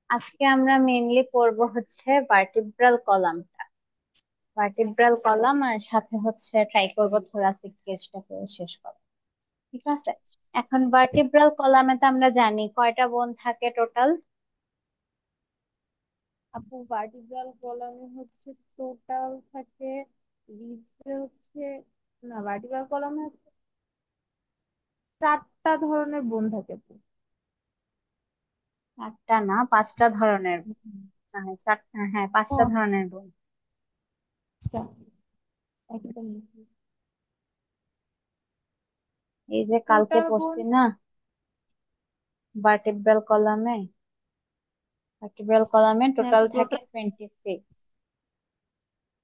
আজকে আমরা মেইনলি পড়বো হচ্ছে ভার্টিব্রাল কলামটা। ভার্টিব্রাল কলাম আর সাথে হচ্ছে ট্রাই করবো থোরাসিক কেসটা করে শেষ করবো। ঠিক আছে। এখন ভার্টিব্রাল কলামে তো আমরা জানি কয়টা বোন থাকে টোটাল। আপু ভার্টিব্রাল কলামে হচ্ছে টোটাল থাকে রিজে হচ্ছে না ভার্টিব্রাল কলামে হচ্ছে 4টা ধরনের বোন থাকে আপু। একটা না, পাঁচটা ধরনের। হ্যাঁ চারটা, হ্যাঁ ও পাঁচটা ধরনের বোন। আচ্ছা, একটা মিনিট। এই যে কালকে টোটাল বোন পড়ছি না ভার্টিব্রাল কলামে, ভার্টিব্রাল কলামে হ্যাঁ টোটাল থাকে টোটাল 26।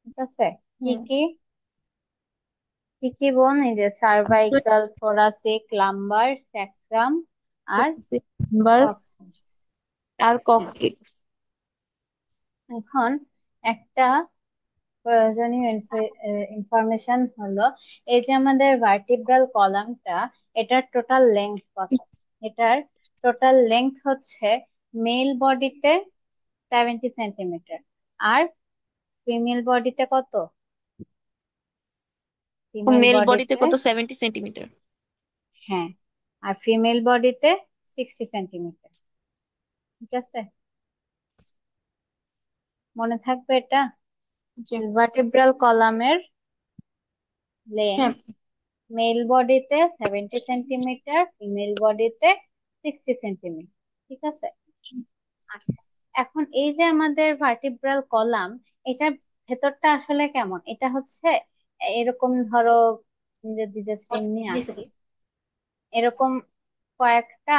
ঠিক আছে। কি হুম কি কি কি বোন? এই যে সার্ভাইকাল, থোরাসিক, লাম্বার, স্যাক্রাম আর নাম্বার কক্সিস। আর হ্যাঁ। ককলিক্স। এখন একটা প্রয়োজনীয় ইনফরমেশন হলো, এই যে আমাদের ভার্টিব্রাল কলামটা, এটার টোটাল লেন্থ কত? এটার টোটাল লেন্থ হচ্ছে মেল বডিতে 70 সেন্টিমিটার, আর ফিমেল বডিতে কত? ফিমেল মেল বডিতে বডিতে, কত 70 সেন্টিমিটার? হ্যাঁ, আর ফিমেল বডিতে 60 সেন্টিমিটার। ঠিক আছে, মনে থাকবে এটা। জি ভার্টিব্রাল কলামের হ্যাঁ। লেন্থ মেল বডিতে 70 সেন্টিমিটার, ফিমেল বডিতে 60 সেন্টিমিটার। ঠিক আছে। আচ্ছা, এখন এই যে আমাদের ভার্টিব্রাল কলাম, এটার ভেতরটা আসলে কেমন? এটা হচ্ছে এরকম, ধরো যদি জাস্ট এমনি জি স্যার। আঁকি, এরকম কয়েকটা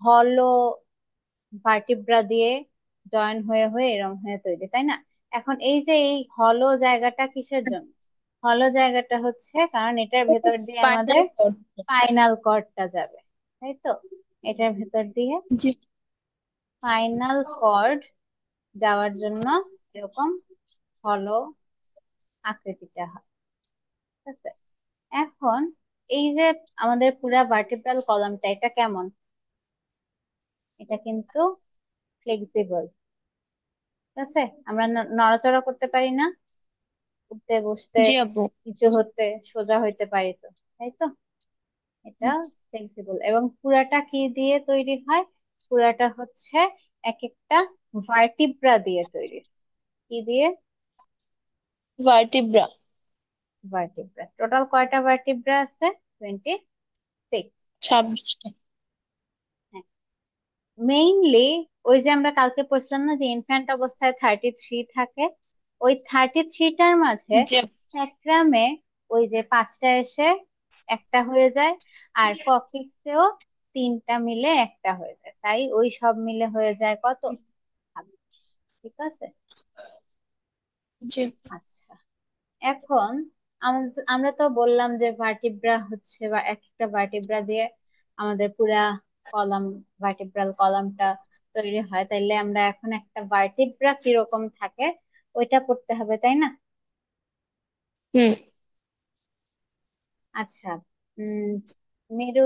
হলো ভার্টিব্রা দিয়ে জয়েন হয়ে হয়ে এরকম হয়ে তৈরি, তাই না? এখন এই যে এই হলো জায়গাটা কিসের জন্য? হলো জায়গাটা হচ্ছে কারণ এটার ভেতর দিয়ে স্পাইনাল আমাদের কর্ড। স্পাইনাল কর্ডটা যাবে, তাই তো? এটার ভেতর দিয়ে জি স্পাইনাল কর্ড যাওয়ার জন্য এরকম হলো আকৃতিটা হয়। ঠিক আছে। এখন এই যে আমাদের পুরা ভার্টিব্রাল কলামটা, এটা কেমন? এটা কিন্তু ফ্লেক্সিবল। ঠিক আছে, আমরা নড়াচড়া করতে পারি না, উঠতে বসতে, জি আপু। কিছু হতে, সোজা হইতে পারি তো, তাই তো? এটা ফ্লেক্সিবল এবং পুরাটা কি দিয়ে তৈরি হয়? পুরাটা হচ্ছে এক একটা ভার্টিব্রা দিয়ে তৈরি। কি দিয়ে? Vertebra vertebra. টোটাল কয়টা ভার্টিব্রা আছে? 26। 26টা। মেইনলি ওই যে আমরা কালকে পড়ছিলাম না যে ইনফ্যান্ট অবস্থায় 33 থাকে, ওই 33টার মাঝে জি স্যাক্রামে ওই যে পাঁচটা এসে একটা হয়ে যায়, আর ককিক্সেও তিনটা মিলে একটা হয়ে যায়, তাই ওই সব মিলে হয়ে যায় কত? 26। ঠিক আছে। জি। আচ্ছা, এখন আমরা তো বললাম যে ভার্টিব্রা হচ্ছে, বা এক একটা ভার্টিব্রা দিয়ে আমাদের পুরা কলাম, ভার্টিব্রাল কলামটা তৈরি হয়, তাইলে আমরা এখন একটা ভার্টিব্রা কিরকম থাকে ওইটা পড়তে হবে, তাই না? হুম। আচ্ছা। উম মেরু,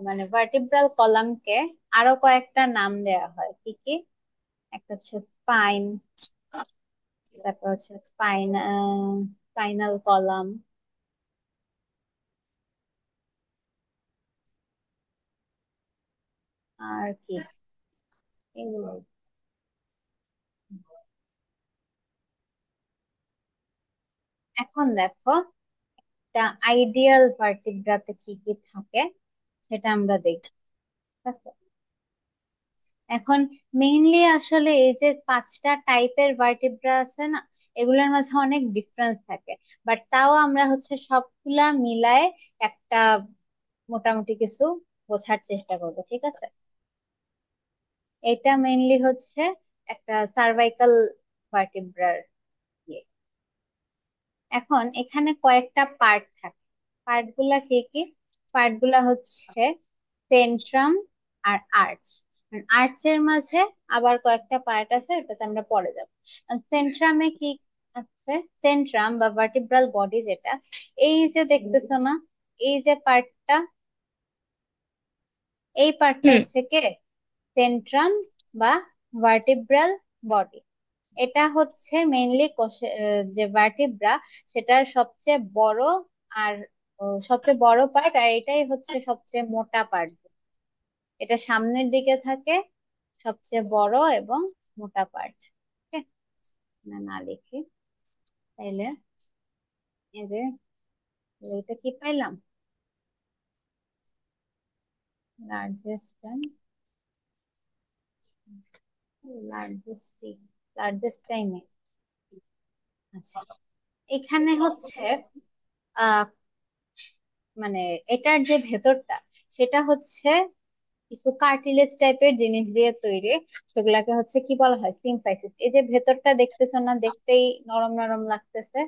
মানে ভার্টিব্রাল কলামকে আরো কয়েকটা নাম দেওয়া হয়, কি কি? একটা হচ্ছে স্পাইন, তারপর হচ্ছে স্পাইনাল কলাম, আর কি, এগুলো। এখন দেখো, একটা আইডিয়াল ভার্টিব্রাতে কি কি থাকে সেটা আমরা দেখি। ঠিক আছে? এখন মেইনলি আসলে এই যে পাঁচটা টাইপের ভার্টিব্রা আছে না, এগুলোর মাঝে অনেক ডিফারেন্স থাকে, বাট তাও আমরা হচ্ছে সবগুলা মিলায় একটা মোটামুটি কিছু বোঝার চেষ্টা করবো। ঠিক আছে। এটা মেইনলি হচ্ছে একটা সার্ভাইকাল ভার্টিব্রার ইয়ে। এখন এখানে কয়েকটা পার্ট থাকে। পার্ট গুলা কি কি? পার্ট গুলা হচ্ছে সেন্ট্রাম আর আর্চ। আর্চের মাঝে আবার কয়েকটা পার্ট আছে, ওটাতে আমরা পরে যাব। সেন্ট্রামে কি আছে? সেন্ট্রাম বা ভার্টিব্রাল বডি যেটা, এই যে দেখতেছো না, এই যে পার্টটা, এই পার্টটা হুম। হচ্ছে কে? সেন্ট্রাম বা ভার্টিব্রাল বডি। এটা হচ্ছে মেইনলি যে ভার্টিব্রা, সেটার সবচেয়ে বড় আর সবচেয়ে বড় পার্ট, আর এটাই হচ্ছে সবচেয়ে মোটা পার্ট। এটা সামনের দিকে থাকে, সবচেয়ে বড় এবং মোটা পার্ট। ওকে, না না লিখি তাইলে, এই যে এটা কি পাইলাম, লার্জেস্ট লার্জেস্ট লার্জেস্ট টাইমে। আচ্ছা, এখানে হচ্ছে আহ মানে এটার যে ভেতরটা, সেটা হচ্ছে কিছু কার্টিলেজ টাইপের জিনিস দিয়ে তৈরি। সেগুলাকে হচ্ছে কি বলা হয়, সিম্ফাইসিস। এই যে ভেতরটা দেখতেছো না, দেখতেই নরম নরম লাগতেছে,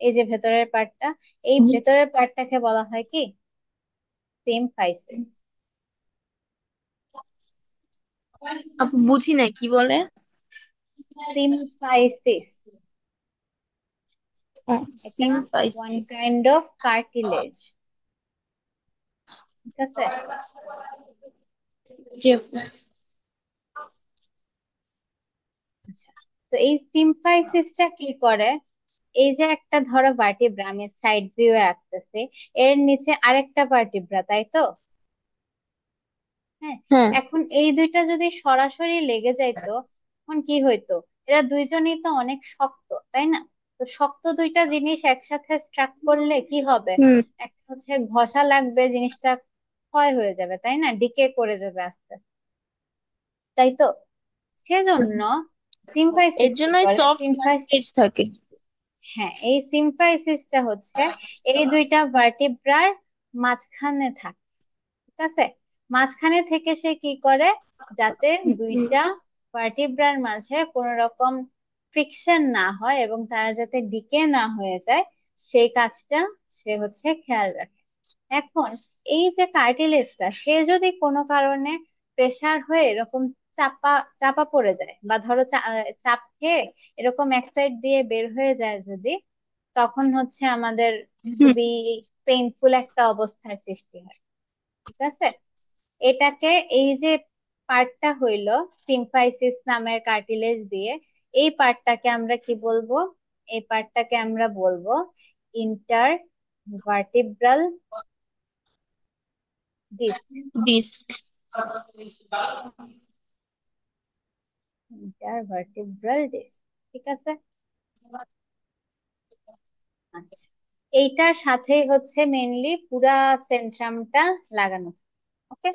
এই যে ভেতরের পার্টটা, এই ভেতরের পার্টটাকে বলা হয় কি, সিম্ফাইসিস। আপু বুঝি না কি বলে। সিম্ফাইসিস, এটা one symphysis. Kind of cartilage, ঠিক আছে। জি আপু। আচ্ছা, তো এই সিম্ফাইসিসটা কি করে, এই যে একটা ধরো ভার্টিব্রা আমি সাইড ভিউ আঁকতেছি, এর নিচে আরেকটা ভার্টিব্রা, তাই তো? হ্যাঁ, হ্যাঁ। এখন এই দুইটা যদি সরাসরি লেগে যাইতো, তখন কি হইতো? এরা দুইজনই তো অনেক শক্ত, তাই না? তো শক্ত দুইটা জিনিস একসাথে স্ট্রাক করলে কি হবে? হুম। একটা হচ্ছে ঘষা লাগবে, জিনিসটা ক্ষয় হয়ে যাবে, তাই না? ডিকে করে যাবে আস্তে আস্তে, তাই তো? সেজন্য এর সিম্পাইসিস কি জন্যই করে, সফট কার্টিলেজ থাকে। হ্যাঁ, এই সিম্পাইসিসটা হচ্ছে এই দুইটা ভার্টিব্রার মাঝখানে থাকে, ঠিক আছে। মাঝখানে থেকে সে কি করে, যাতে দুইটা ভার্টিব্রার মাঝে কোন রকম ফ্রিকশন না হয় এবং তারা যাতে ডিকে না হয়ে যায়, সেই কাজটা সে হচ্ছে খেয়াল রাখে। এখন এই যে কার্টিলেজটা, সে যদি কোনো কারণে প্রেসার হয়ে এরকম চাপা চাপা পড়ে যায়, বা ধরো চাপ খেয়ে এরকম এক সাইড দিয়ে বের হয়ে যায় যদি, তখন হচ্ছে আমাদের হুম। খুবই পেইনফুল একটা অবস্থার সৃষ্টি হয়, ঠিক আছে। এটাকে, এই যে পার্টটা হইলো সিম্ফাইসিস নামের কার্টিলেজ দিয়ে, এই পার্টটাকে আমরা কি বলবো, এই পার্টটাকে আমরা বলবো intervertebral disc. Disc. Intervertebral disc, ঠিক আছে। আচ্ছা, এইটার সাথেই হচ্ছে মেইনলি পুরা সেন্ট্রামটা লাগানো। ওকে,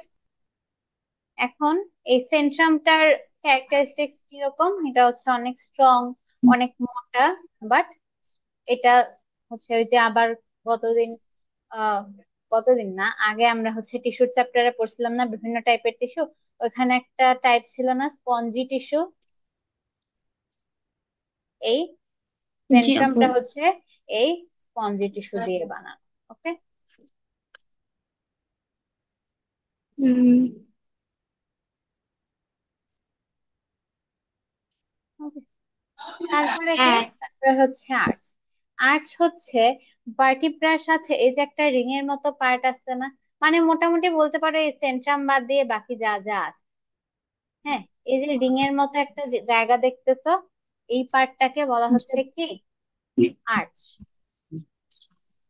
এখন এই সেন্ট্রামটার ক্যারেক্টারিস্টিক্স কিরকম, এটা হচ্ছে অনেক স্ট্রং, অনেক মোটা, বাট এটা হচ্ছে ওই যে আবার গতদিন আহ গতদিন না, আগে আমরা হচ্ছে টিস্যুর চ্যাপ্টারে পড়ছিলাম না বিভিন্ন টাইপের টিস্যু, ওখানে একটা টাইপ ছিল না স্পঞ্জি টিস্যু, এই জি আপু। সেন্ট্রামটা হচ্ছে এই স্পঞ্জি টিস্যু দিয়ে বানানো। ওকে, হুম। তারপরে কি, হ্যাঁ। তারপরে হচ্ছে আর্চ। আর্চ হচ্ছে ভার্টিব্রার সাথে এই যে একটা রিং এর মতো পার্ট আসছে না, মানে মোটামুটি বলতে পারো এই সেন্ট্রাম বাদ দিয়ে বাকি যা যা আছে, হ্যাঁ, এই যে রিং এর মতো একটা জায়গা দেখতেছো, এই পার্টটাকে বলা জি হচ্ছে আপু। কি, আর্চ,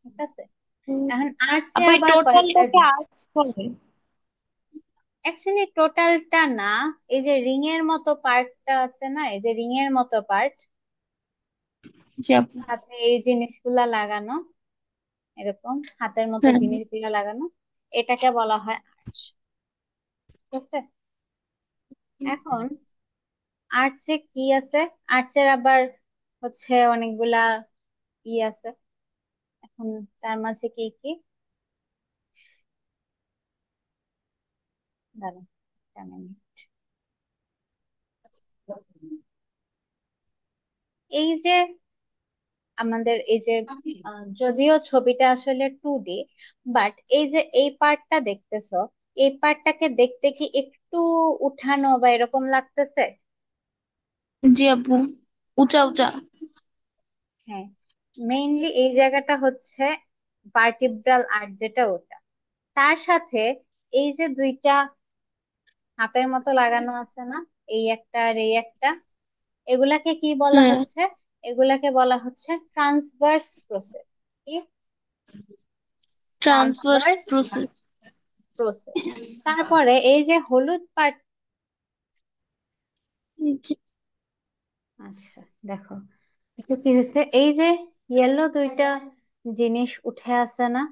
ঠিক আছে। হুম। এখন আর্চে আপু এই আবার কয়েকটা টোটালটাকে আর্ট করে। অ্যাকচুয়ালি টোটালটা না, এই যে রিং এর মতো পার্টটা আছে না, এই যে রিং এর মতো পার্ট, জি আপু। হাতে এই জিনিসগুলা লাগানো, এরকম হাতের মতো হ্যাঁ। জিনিসগুলা লাগানো, এটাকে বলা হয় আর্চ, ঠিক আছে। এখন আর্চে কি আছে, আর্চের আবার হচ্ছে অনেকগুলা ই আছে, এখন তার মাঝে কি কি, দাঁড়ান একটা minute। এই যে আমাদের এই যে যদিও ছবিটা আসলে 2D, বাট এই যে এই পার্টটা দেখতেছো, এই পার্টটাকে দেখতে কি একটু উঠানো বা এরকম লাগতেছে? জি আপু। উঁচা উঁচা। হ্যাঁ, মেইনলি এই জায়গাটা হচ্ছে ভার্টিব্রাল আর্ট, যেটা ওটা, তার সাথে এই যে দুইটা হাতের মতো লাগানো আছে না, এই একটা আর এই একটা, এগুলাকে কি বলা হ্যাঁ, হচ্ছে? এগুলাকে বলা হচ্ছে ট্রান্সভার্স প্রসেস। কি? Transverse transverse process. প্রসেস। তারপরে এই যে হলুদ পার্ট, আচ্ছা দেখো একটু কি হয়েছে, এই যে ইয়েলো দুইটা জিনিস উঠে আসে না,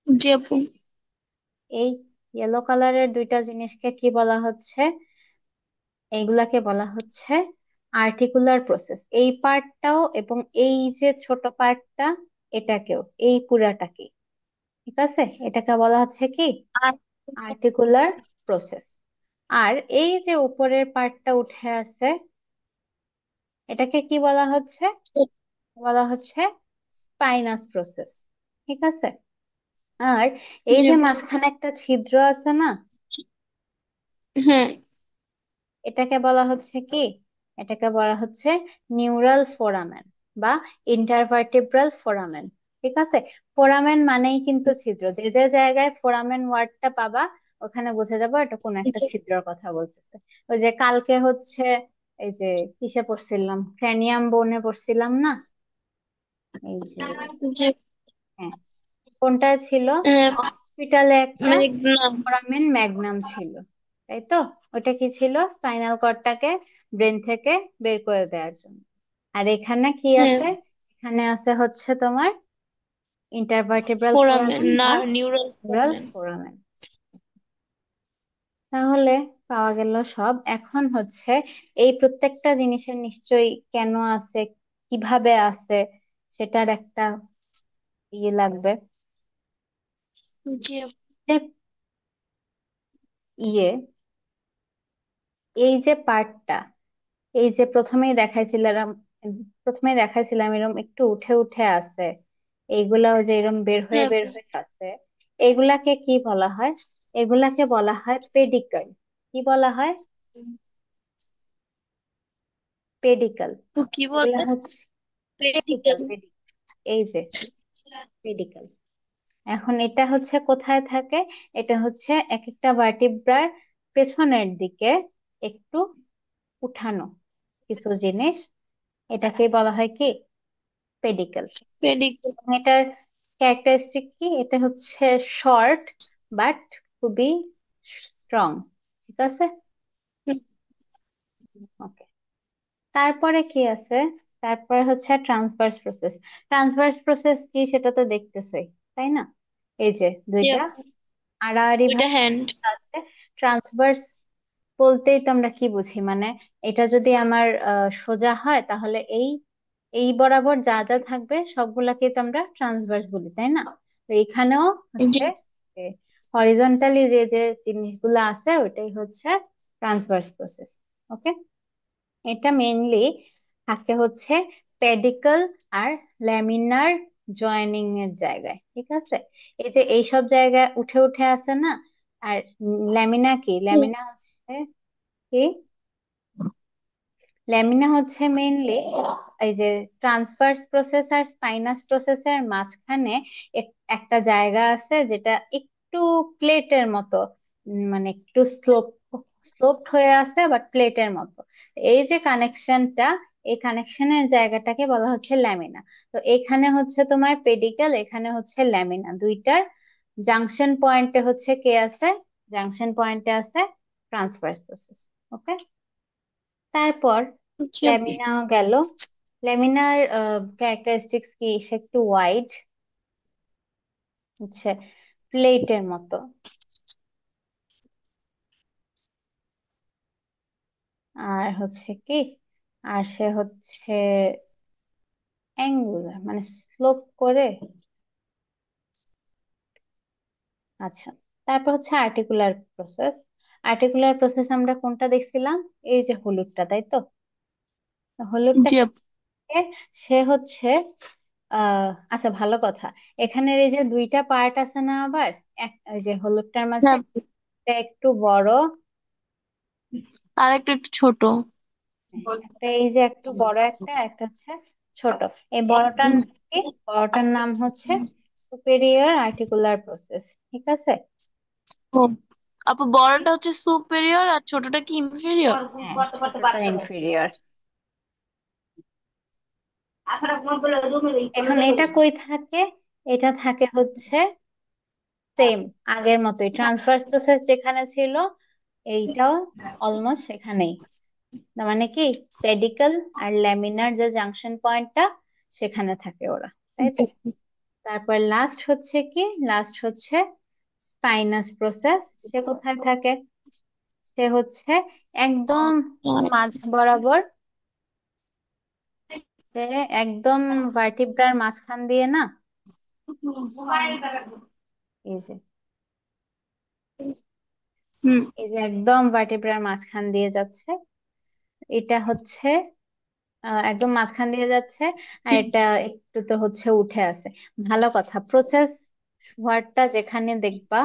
জি আপু। এই ইয়েলো কালারের দুইটা জিনিসকে কি বলা হচ্ছে? এইগুলাকে বলা হচ্ছে আর্টিকুলার প্রসেস। এই পার্টটাও এবং এই যে ছোট পার্টটা, এটাকেও, এই পুরাটাকে, ঠিক আছে, এটাকে বলা হচ্ছে কি আর আর্টিকুলার প্রসেস। আর এই যে উপরের পার্টটা উঠে আছে, এটাকে কি বলা হচ্ছে? বলা হচ্ছে স্পাইনাস প্রসেস, ঠিক আছে। আর এই জি যে আপু। মাঝখানে একটা ছিদ্র আছে না, হ্যাঁ, এটাকে বলা হচ্ছে কি? এটাকে বলা হচ্ছে নিউরাল ফোরামেন বা ইন্টারভার্টিব্রাল ফোরামেন, ঠিক আছে। ফোরামেন মানেই কিন্তু ছিদ্র, যে যে জায়গায় ফোরামেন ওয়ার্ডটা পাবা ওখানে বুঝে যাবো এটা কোন একটা জি ছিদ্রের কথা বলতেছে। ওই যে কালকে হচ্ছে এই যে কিসে পড়ছিলাম, ক্র্যানিয়াম বোনে পড়ছিলাম না, এই যে, জি। হ্যাঁ, কোনটা ছিল, হ্যাঁ, হসপিটালে একটা ম্যাগনাম। ফোরামেন ম্যাগনাম ছিল, তাই তো। ওটা কি ছিল? স্পাইনাল কর্ডটাকে ব্রেন থেকে বের করে দেওয়ার জন্য। আর এখানে কি হ্যাঁ, আছে? এখানে আছে হচ্ছে তোমার ইন্টারভার্টিব্রাল ফোরামেন ফোরামেন না, বা নিউরাল নিউরাল ফোরামেন। ফোরামেন। তাহলে পাওয়া গেল সব। এখন হচ্ছে এই প্রত্যেকটা জিনিসের নিশ্চয়ই কেন আছে, কিভাবে আছে, সেটার একটা ইয়ে লাগবে, জি আপু। যে ইয়ে, এই যে পার্টটা, এই যে প্রথমেই দেখাইছিলাম এরকম একটু উঠে উঠে আছে, এইগুলাও যে এরকম বের হয়ে হ্যাঁ বের আপু। হয়ে আছে, এগুলাকে কি বলা হয়? এগুলাকে বলা হয় পেডিকল। কি বলা হয়? পেডিকল। আপু কি এগুলা বলে? হচ্ছে পেডিকল, পেডিকেল। পেডিকল, এই যে পেডিকল। এখন এটা হচ্ছে কোথায় থাকে? এটা হচ্ছে এক একটা ভার্টিব্রার পেছনের দিকে একটু উঠানো কিছু জিনিস, এটাকে বলা হয় কি পেডিকল। পেডিকেল। এবং এটার ক্যারেক্টারিস্টিক কি? এটা হচ্ছে শর্ট বাট খুবই স্ট্রং, ঠিক আছে। ওকে, তারপরে কি আছে? তারপরে হচ্ছে ট্রান্সভার্স প্রসেস। ট্রান্সভার্স প্রসেস কি সেটা তো দেখতেছই, তাই না? এই যে জি দুইটা আপু। আড়াআড়ি দুইটা ভাবে হ্যান্ড। আছে। ট্রান্সভার্স বলতেই তো আমরা কি বুঝি, মানে এটা যদি আমার সোজা হয় তাহলে এই এই বরাবর যা যা থাকবে সবগুলাকে তো আমরা ট্রান্সভার্স বলি, তাই না? তো এখানেও জি। হচ্ছে হরিজন্টালি যে যে জিনিসগুলো আছে ওইটাই হচ্ছে ট্রান্সভার্স প্রসেস। ওকে, এটা মেইনলি থাকে হচ্ছে পেডিকল আর ল্যামিনার জয়েনিং এর জায়গায়, ঠিক আছে। এই যে এইসব জায়গায় উঠে উঠে আছে না। আর ল্যামিনা কি? হুম, ল্যামিনা হচ্ছে কি? ল্যামিনা হচ্ছে মেইনলি এই যে ট্রান্সভার্স প্রসেস আর স্পাইনাস প্রসেসের মাঝখানে একটা জায়গা আছে যেটা একটু প্লেটের মতো, মানে একটু স্লোপড হয়ে আছে বাট প্লেটের মতো। এই যে কানেকশনটা, এই কানেকশনের জায়গাটাকে বলা হচ্ছে ল্যামিনা। তো এখানে হচ্ছে তোমার পেডিকেল, এখানে হচ্ছে ল্যামিনা, দুইটার জাংশন পয়েন্টে হচ্ছে কে আছে? জাংশন পয়েন্টে আছে ট্রান্সভার্স প্রসেস। ওকে, তারপর জি আপু। ল্যামিনা গেল। ল্যামিনার ক্যারেক্টারিস্টিক্স কি? সে একটু ওয়াইড, হচ্ছে প্লেটের মতো। আর হচ্ছে কি, আর সে হচ্ছে অ্যাঙ্গুলার, মানে স্লোপ করে। আচ্ছা, তারপর হচ্ছে আর্টিকুলার প্রসেস। আর্টিকুলার প্রসেস আমরা কোনটা দেখছিলাম? এই যে হলুদটা, তাই তো। হলুদটা জি কি? আপু। সে হচ্ছে আচ্ছা ভালো কথা, এখানের এই যে দুইটা পার্ট আছে না আবার, ওই যে হলুদটার মাঝে হ্যাঁ আপু। একটা একটু বড়, আর একটা একটু ছোট। একটা এই যে একটু বড় একটা, একটা হচ্ছে ছোট। এই বড়টার নাম কি? বড়টার নাম হচ্ছে সুপেরিয়র আর্টিকুলার প্রসেস, ঠিক আছে। ও, আপু বড়টা হচ্ছে সুপেরিয়র আর ছোটটা কি ইনফেরিয়র? হ্যাঁ, ছোটটা ইনফিরিয়র। এখন এটা কই থাকে? এটা থাকে হচ্ছে সেম আগের মতোই, ট্রান্সভার্স প্রসেস যেখানে ছিল এইটাও অলমোস্ট সেখানেই। তার মানে কি, পেডিকেল আর ল্যামিনার যে জাংশন পয়েন্টটা সেখানে থাকে ওরা, তাই তো? তারপর লাস্ট হচ্ছে কি, লাস্ট হচ্ছে স্পাইনাস প্রসেস। সে কোথায় থাকে? সে হচ্ছে একদম মাঝ বরাবর, সে একদম ভার্টিব্রার মাঝখান দিয়ে না, এই যে, হুম। এই যে একদম ভার্টিব্রার মাঝখান দিয়ে যাচ্ছে। এটা হচ্ছে একদম মাঝখান দিয়ে যাচ্ছে। আর ঠিক। এটা একটু তো হচ্ছে উঠে আছে। ভালো কথা, প্রসেস ওয়ার্ডটা যেখানে দেখবা,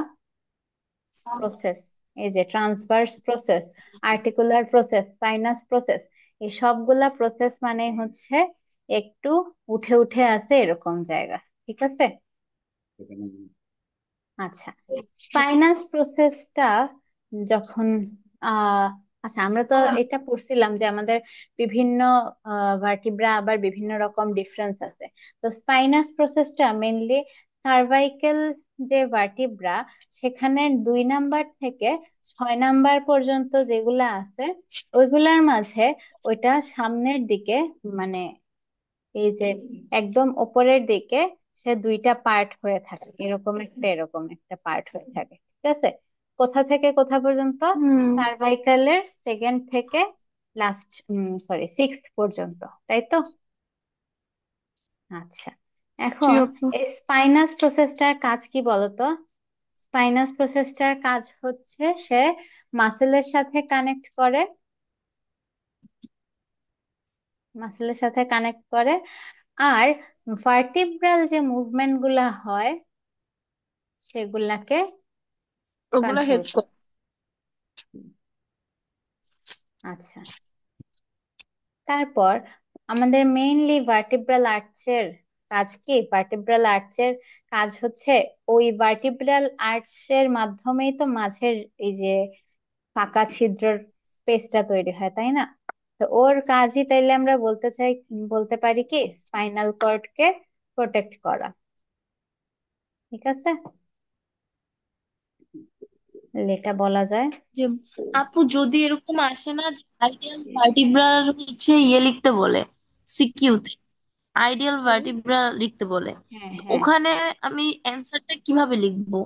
প্রসেস, এই যে transverse process, articular process, sinus process, এই সবগুলা প্রসেস মানে হচ্ছে একটু উঠে উঠে আছে এরকম জায়গা। ঠিক আছে? আচ্ছা, স্পাইনাস প্রসেসটা যখন আহ আচ্ছা, আমরা তো এটা পড়ছিলাম যে আমাদের বিভিন্ন ভার্টিব্রা আবার বিভিন্ন রকম ডিফারেন্স আছে। তো স্পাইনাস প্রসেসটা মেইনলি সার্ভাইকেল যে ভার্টিব্রা, সেখানে 2 নাম্বার থেকে 6 নাম্বার পর্যন্ত যেগুলা আছে ওইগুলার মাঝে ওইটা সামনের দিকে, মানে এই যে একদম উপরের দিকে সে 2টা পার্ট হয়ে থাকে, এরকম একটা পার্ট হয়ে থাকে। ঠিক আছে? কোথা থেকে কোথা পর্যন্ত? হুম। সার্ভাইকালের সেকেন্ড থেকে লাস্ট, সরি, সিক্সথ পর্যন্ত, তাই তো? আচ্ছা, জি এখন আপু। এই স্পাইনাস প্রসেসটার কাজ কি বলতো? স্পাইনাস প্রসেসটার কাজ হচ্ছে সে মাসেলের সাথে কানেক্ট করে, মাসেলের সাথে কানেক্ট করে, আর ভার্টিব্রাল যে মুভমেন্ট গুলা হয় সেগুলাকে ওগুলা কন্ট্রোল হেল্প করে। করে। আচ্ছা, তারপর আমাদের মেইনলি ভার্টিব্রাল আর্চের কাজ কি? ভার্টিব্রাল আর্চের কাজ হচ্ছে ওই ভার্টিব্রাল আর্চের মাধ্যমেই তো মাঝের এই যে ফাঁকা ছিদ্রর স্পেসটা তৈরি হয়, তাই না? তো ওর কাজই তাইলে আমরা বলতে পারি কি, স্পাইনাল কর্ডকে প্রোটেক্ট করা। ঠিক আছে, এটা বলা যায়। যে আপু যদি এরকম আসে না যে আইডিয়াল ভার্টিব্রার হচ্ছে ইয়ে লিখতে বলে, সিকিউতে আইডিয়াল ভার্টিব্রা লিখতে বলে, হ্যাঁ, তো হ্যাঁ। ওখানে আমি অ্যান্সারটা কিভাবে লিখবো?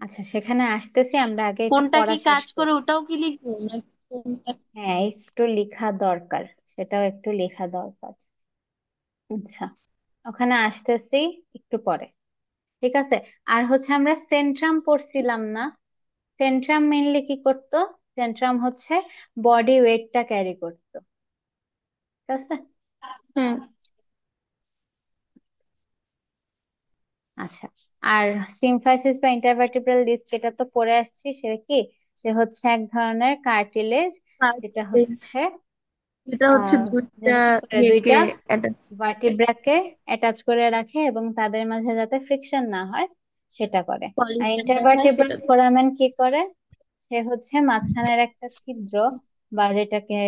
আচ্ছা, সেখানে আসতেছি, আমরা আগে এটা কোনটা পড়া কি শেষ কাজ করে করি। ওটাও কি লিখবো না কোনটা? হ্যাঁ, একটু লেখা দরকার, সেটাও একটু লেখা দরকার। আচ্ছা, ওখানে আসতেছি একটু পরে। ঠিক আছে। আর হচ্ছে আমরা সেন্ট্রাম পড়ছিলাম না? সেন্ট্রাম মেইনলি কি করতো? সেন্ট্রাম হচ্ছে বডি ওয়েটটা ক্যারি করতো। ঠিক আছে। হ্যাঁ। আচ্ছা, আর সিমফাইসিস বা ইন্টারভার্টিব্রাল ডিস্ক, এটা তো পড়ে আসছি। সে কি, সে হচ্ছে এক ধরনের কার্টিলেজ, যেটা কার্টিলেজ। হচ্ছে এটা হচ্ছে আহ দুইটা কি করে ইয়েকে দুইটা অ্যাটাচ। ভার্টিব্রাকে অ্যাটাচ করে রাখে এবং তাদের মাঝে যাতে ফ্রিকশন না হয় সেটা করে। আর পলিউশন না হয় ইন্টারভার্টিব্রাল সেটা। ফোরামেন কি করে? সে হচ্ছে মাঝখানের একটা ছিদ্র, বা যেটাকে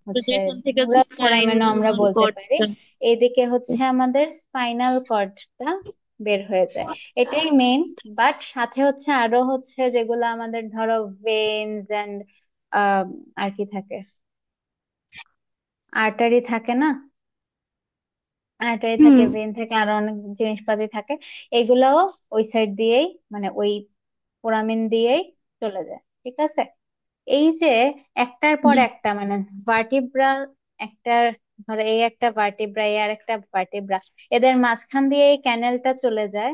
হচ্ছে যেখান থেকে হচ্ছে নিউরাল ফোরামেনও আমরা স্পাইনাল বলতে পারি। কর্ডটা। এইদিকে হচ্ছে আমাদের স্পাইনাল কর্ডটা বের হয়ে যায়, এটাই মেইন। বাট সাথে হচ্ছে আরো হচ্ছে যেগুলো আমাদের ধরো ভেনস এন্ড আর কি থাকে, আর্টারি থাকে না, আর্টারি থাকে, হুম। ভেন থাকে, আরো অনেক জিনিসপাতি থাকে। এগুলাও ওই সাইড দিয়েই, মানে ওই ফোরামিন দিয়েই চলে যায়। ঠিক আছে। এই যে একটার পর জি। একটা, মানে ভার্টিব্রাল, একটার, ধরো এই একটা ভার্টিব্রা, এই আর একটা ভার্টিব্রা, এদের মাঝখান দিয়ে এই ক্যানেলটা চলে যায়,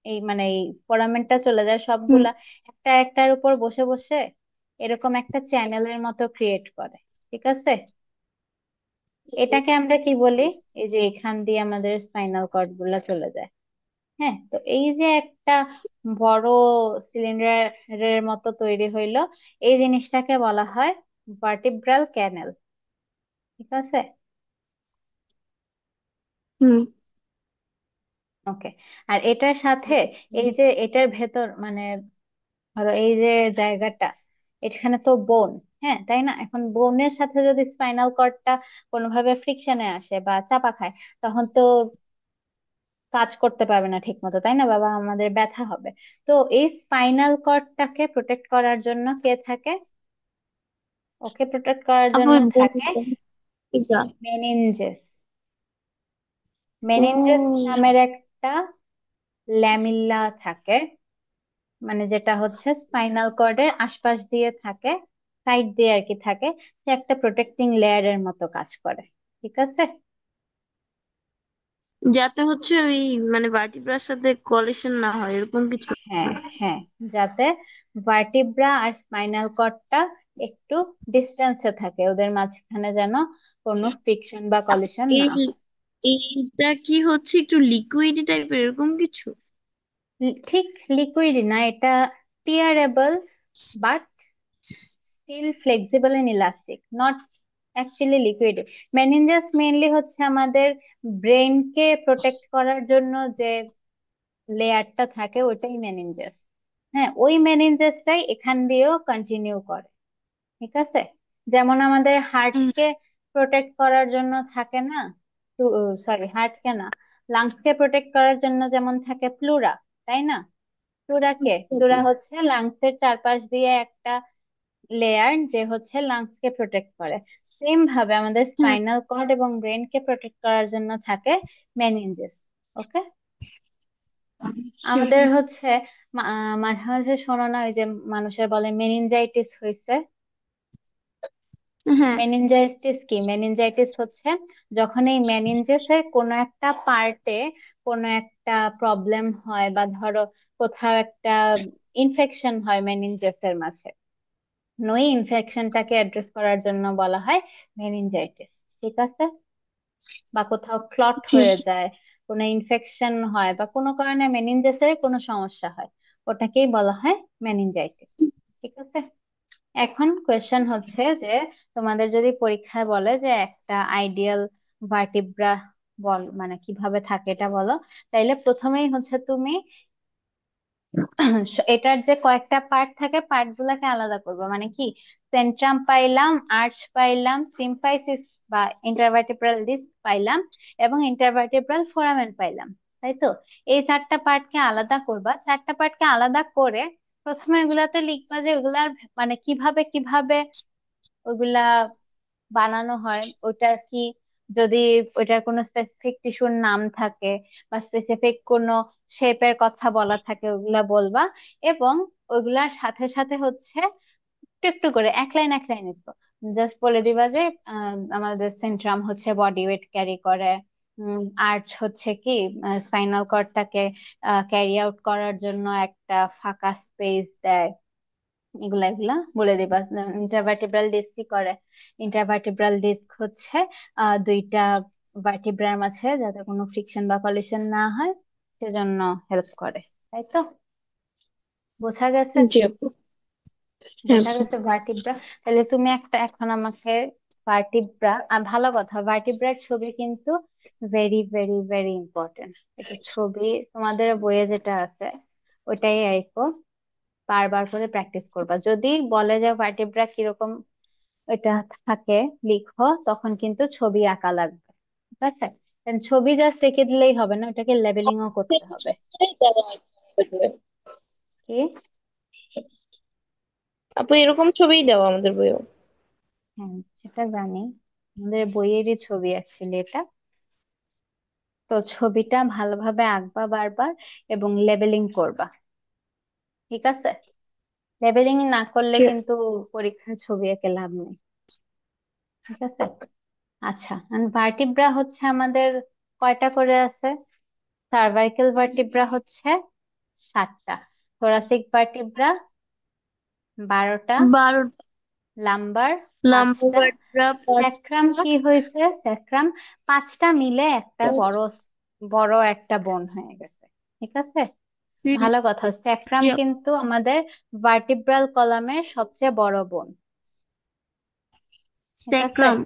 এই মানে এই ফোরামেনটা চলে যায় হুম। সবগুলা একটা একটার উপর বসে বসে এরকম একটা চ্যানেলের মতো ক্রিয়েট করে। ঠিক আছে। এটাকে আমরা কি বলি? এই যে এখান দিয়ে আমাদের স্পাইনাল কর্ড গুলা চলে যায়। হ্যাঁ, তো এই যে একটা বড় সিলিন্ডারের মতো তৈরি হইলো, এই জিনিসটাকে বলা হয় ভার্টিব্রাল ক্যানেল। ঠিক আছে। হুম। ওকে। আর এটার সাথে এই যে এটার ভেতর, মানে ধরো এই যে জায়গাটা, এখানে তো বোন, হ্যাঁ তাই না? এখন বোনের সাথে যদি স্পাইনাল কর্ডটা কোনোভাবে ফ্রিকশনে আসে বা চাপা খায়, তখন তো কাজ করতে পারবে না ঠিক মতো, তাই না বাবা? আমাদের ব্যথা হবে। তো এই স্পাইনাল কর্ডটাকে প্রোটেক্ট করার জন্য কে থাকে? ওকে প্রোটেক্ট করার আপু জন্য ওই থাকে এটা। মেনিনজেস। ও মেনিনজেস নামের একটা ল্যামিল্লা থাকে, মানে যেটা হচ্ছে স্পাইনাল কর্ডের আশপাশ দিয়ে থাকে, সাইড দিয়ে আর কি থাকে, সে একটা প্রোটেক্টিং লেয়ারের মতো কাজ করে। ঠিক আছে? যাতে হচ্ছে ওই মানে ভার্টিব্রার সাথে কলিশন না হয় এরকম কিছু। হ্যাঁ, হ্যাঁ, যাতে ভার্টিব্রা আর স্পাইনাল কর্ডটা একটু ডিস্টেন্সে থাকে, ওদের মাঝখানে যেন কোনো ফ্রিকশন বা কলিশন না এই হয়। এইটা কি হচ্ছে একটু লিকুইড টাইপের এরকম কিছু? ঠিক লিকুইড না এটা, tearable, but still flexible and elastic, not actually liquid. Meninges mainly হচ্ছে আমাদের ব্রেনকে প্রোটেক্ট করার জন্য যে লেয়ারটা থাকে ওটাই মেনিনজাস। হ্যাঁ, ওই মেনিনজাসটাই এখান দিয়েও কন্টিনিউ করে। ঠিক আছে? যেমন আমাদের হুম, হার্টকে প্রোটেক্ট করার জন্য থাকে না, সরি হার্টকে না, লাংসকে প্রোটেক্ট করার জন্য যেমন থাকে প্লুরা, তাই না? প্লুরা হচ্ছে লাংসের চারপাশ দিয়ে একটা লেয়ার যে হচ্ছে লাংস কে প্রোটেক্ট করে। সেম ভাবে আমাদের হ্যাঁ, স্পাইনাল কর্ড এবং ব্রেন কে প্রোটেক্ট করার জন্য থাকে মেনিনজেস। ওকে? আচ্ছা। আমাদের হচ্ছে মাঝে মাঝে শোনো না ওই যে মানুষের বলে মেনিনজাইটিস হয়েছে? হ্যাঁ, মেনিনজাইটিস কি? মেনিনজাইটিস হচ্ছে যখন এই মেনিনজেসের কোনো একটা পার্টে কোনো একটা প্রবলেম হয়, বা ধরো কোথাও একটা ইনফেকশন হয় মেনিনজেসের মাঝে, ওই ইনফেকশনটাকে অ্যাড্রেস করার জন্য বলা হয় মেনিনজাইটিস। ঠিক আছে? বা কোথাও ক্লট ঠিক। হয়ে যায়, কোনো ইনফেকশন হয়, বা কোনো কারণে মেনিনজেসের কোনো সমস্যা হয়, ওটাকেই বলা হয় মেনিনজাইটিস। ঠিক আছে? এখন কোয়েশ্চেন হচ্ছে যে তোমাদের যদি পরীক্ষায় বলে যে একটা আইডিয়াল ভার্টিব্রা বল মানে কিভাবে থাকে এটা বলো, তাইলে প্রথমেই হচ্ছে তুমি এটার যে কয়েকটা পার্ট থাকে পার্ট গুলাকে আলাদা করবো, মানে কি, সেন্ট্রাম পাইলাম, আর্চ পাইলাম, সিম্পাইসিস বা ইন্টারভার্টিব্রাল ডিস্ক পাইলাম, এবং ইন্টারভার্টিব্রাল ফোরামেন পাইলাম। তাই তো? এই চারটা পার্টকে আলাদা করবা, চারটা পার্টকে আলাদা করে প্রথমে এগুলাতে লিখবা যে ওগুলার মানে কিভাবে কিভাবে ওগুলা বানানো হয়, ওইটার কি, যদি ওইটার কোনো স্পেসিফিক টিস্যুর নাম থাকে বা স্পেসিফিক কোনো শেপের কথা বলা থাকে ওগুলা বলবা। এবং ওইগুলার সাথে সাথে হচ্ছে একটু একটু করে এক লাইন এক লাইন লিখবো। জাস্ট বলে দিবা যে আমাদের সেন্ট্রাম হচ্ছে বডি ওয়েট ক্যারি করে, আর্চ হচ্ছে কি স্পাইনাল কর্ডটাকে ক্যারি আউট করার জন্য একটা ফাঁকা স্পেস দেয়। এগুলা এগুলা বলে দিবা। ইন্টারভার্টিব্রাল ডিস্ক কি করে? ইন্টারভার্টিব্রাল ডিস্ক হচ্ছে দুইটা ভার্টিব্রার মাঝে যাতে কোনো ফ্রিকশন বা কলিশন না হয় সেজন্য হেল্প করে। তাই তো? বোঝা গেছে? জি আপু। হ্যাঁ বোঝা আপু। গেছে ভার্টিব্রা। তাহলে তুমি একটা এখন আমাকে ভার্টিব্রা, আর ভালো কথা, ভার্টিব্রার ছবি কিন্তু ভেরি ভেরি ভেরি ইম্পর্টেন্ট। এটা ছবি তোমাদের বইয়ে যেটা আছে ওইটাই আইকো, বারবার করে প্র্যাকটিস করবা। যদি বলে যে ভার্টিব্রা কিরকম এটা থাকে লিখো, তখন কিন্তু ছবি আঁকা লাগবে। ঠিক আছে? কারণ ছবি জাস্ট এঁকে দিলেই হবে না, ওটাকে লেবেলিংও করতে হবে। কি? আপু এরকম ছবিই দেওয়া আমাদের বইও। হ্যাঁ, সেটা জানি, আমাদের বইয়েরই ছবি অ্যাকচুয়ালি এটা। তো ছবিটা ভালোভাবে আঁকবা বারবার, এবং লেবেলিং করবা। ঠিক আছে? লেবেলিং না করলে জি। কিন্তু পরীক্ষায় ছবি এঁকে লাভ নেই। ঠিক আছে? আচ্ছা, ভার্টিব্রা হচ্ছে আমাদের কয়টা করে আছে? সার্ভাইকেল ভার্টিব্রা হচ্ছে 7টা, থোরাসিক ভার্টিব্রা 12টা, 12টা। লাম্বার লাম্বো 5টা, ভার্টিব্রা স্যাক্রাম 5টা। কি হয়েছে? স্যাক্রাম 5টা মিলে একটা বড় বড় একটা বোন হয়ে গেছে। ঠিক আছে? হুম, ভালো কথা, স্যাক্রাম জি আপু। কিন্তু আমাদের ভার্টিব্রাল কলামের সবচেয়ে বড় বোন। ঠিক আছে? স্যাক্রাম।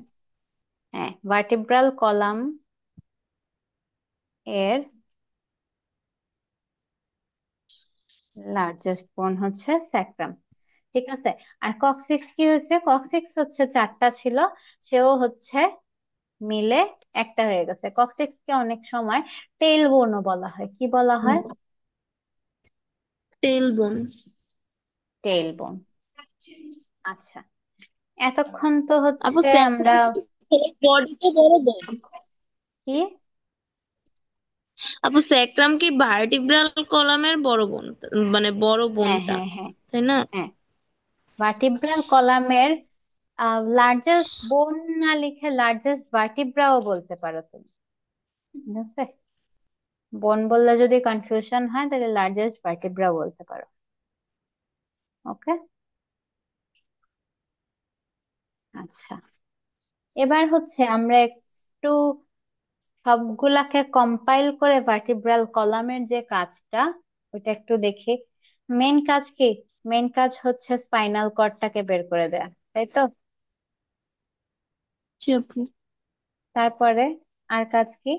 হ্যাঁ, ভার্টিব্রাল কলাম এর লার্জেস্ট বোন হচ্ছে স্যাক্রাম। ঠিক আছে। আর কক্সিক্স কি হয়েছে? কক্সিক্স হচ্ছে চারটা ছিল, সেও হচ্ছে মিলে একটা হয়ে গেছে। কক্সিক্স কে অনেক সময় টেইল বোনও বলা হয়। কি বলা হয়? টেল বোন। টেইল বোন। আচ্ছা, এতক্ষণ তো আপু হচ্ছে আমরা স্যাক্রাম কি বডিতে বড় বোন? কি, আপু স্যাক্রাম কি ভার্টিব্রাল কলামের বড় বোন, মানে বড় হ্যাঁ বোনটা, হ্যাঁ হ্যাঁ তাই না? হ্যাঁ, ভার্টিব্রাল কলামের লার্জেস্ট বোন না লিখে লার্জেস্ট ভার্টিব্রাও বলতে পারো তুমি। ঠিক আছে, বোন বললে যদি কনফিউশন হয় তাহলে লার্জেস্ট ভার্টিব্রা বলতে পারো। ওকে। আচ্ছা, এবার হচ্ছে আমরা একটু সবগুলাকে কম্পাইল করে ভার্টিব্রাল কলামের যে কাজটা ওটা একটু দেখি। মেন কাজ কি? মেন কাজ হচ্ছে স্পাইনাল কর্ডটাকে বের করে দেয়া, তাই তো? জি আপু। তারপরে আর কাজ কি?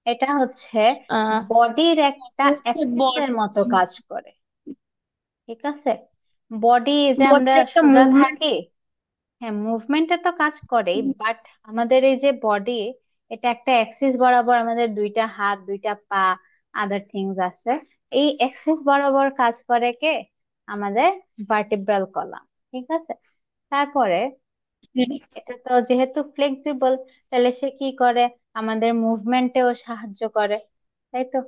এটা হচ্ছে আহ বডির একটা হচ্ছে অ্যাক্সিসের বডি, মতো কাজ করে। ঠিক আছে, বডি যে আমরা বডির একটা সোজা মুভমেন্ট। থাকি, হ্যাঁ মুভমেন্টে তো কাজ করেই, বাট আমাদের এই যে বডি, এটা একটা অ্যাক্সিস বরাবর, আমাদের দুইটা হাত দুইটা পা আদার থিংস আছে, এই অ্যাক্সিস বরাবর কাজ করে কে? আমাদের ভার্টিব্রাল কলাম। ঠিক আছে। তারপরে এটা তো যেহেতু ফ্লেক্সিবল, তাহলে সে কি করে? আমাদের মুভমেন্টেও সাহায্য করে, তাই তো?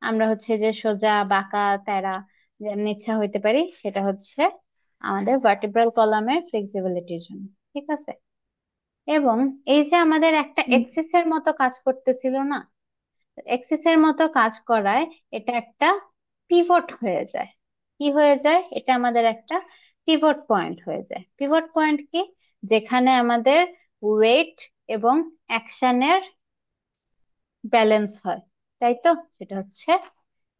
আমরা হচ্ছে যে সোজা বাঁকা তেরা যেমনি ইচ্ছা হইতে পারি, সেটা হচ্ছে আমাদের ভার্টিব্রাল কলামের ফ্লেক্সিবিলিটির জন্য। ঠিক আছে। এবং এই যে আমাদের একটা এক্সিসের মতো কাজ করতেছিল না, এক্সিসের মতো কাজ করায় এটা একটা পিভট হয়ে যায়। কি হয়ে যায়? এটা আমাদের একটা পিভট পয়েন্ট হয়ে যায়। পিভট পয়েন্ট কি? যেখানে আমাদের ওয়েট এবং অ্যাকশনের ব্যালেন্স হয়, তাই তো? সেটা হচ্ছে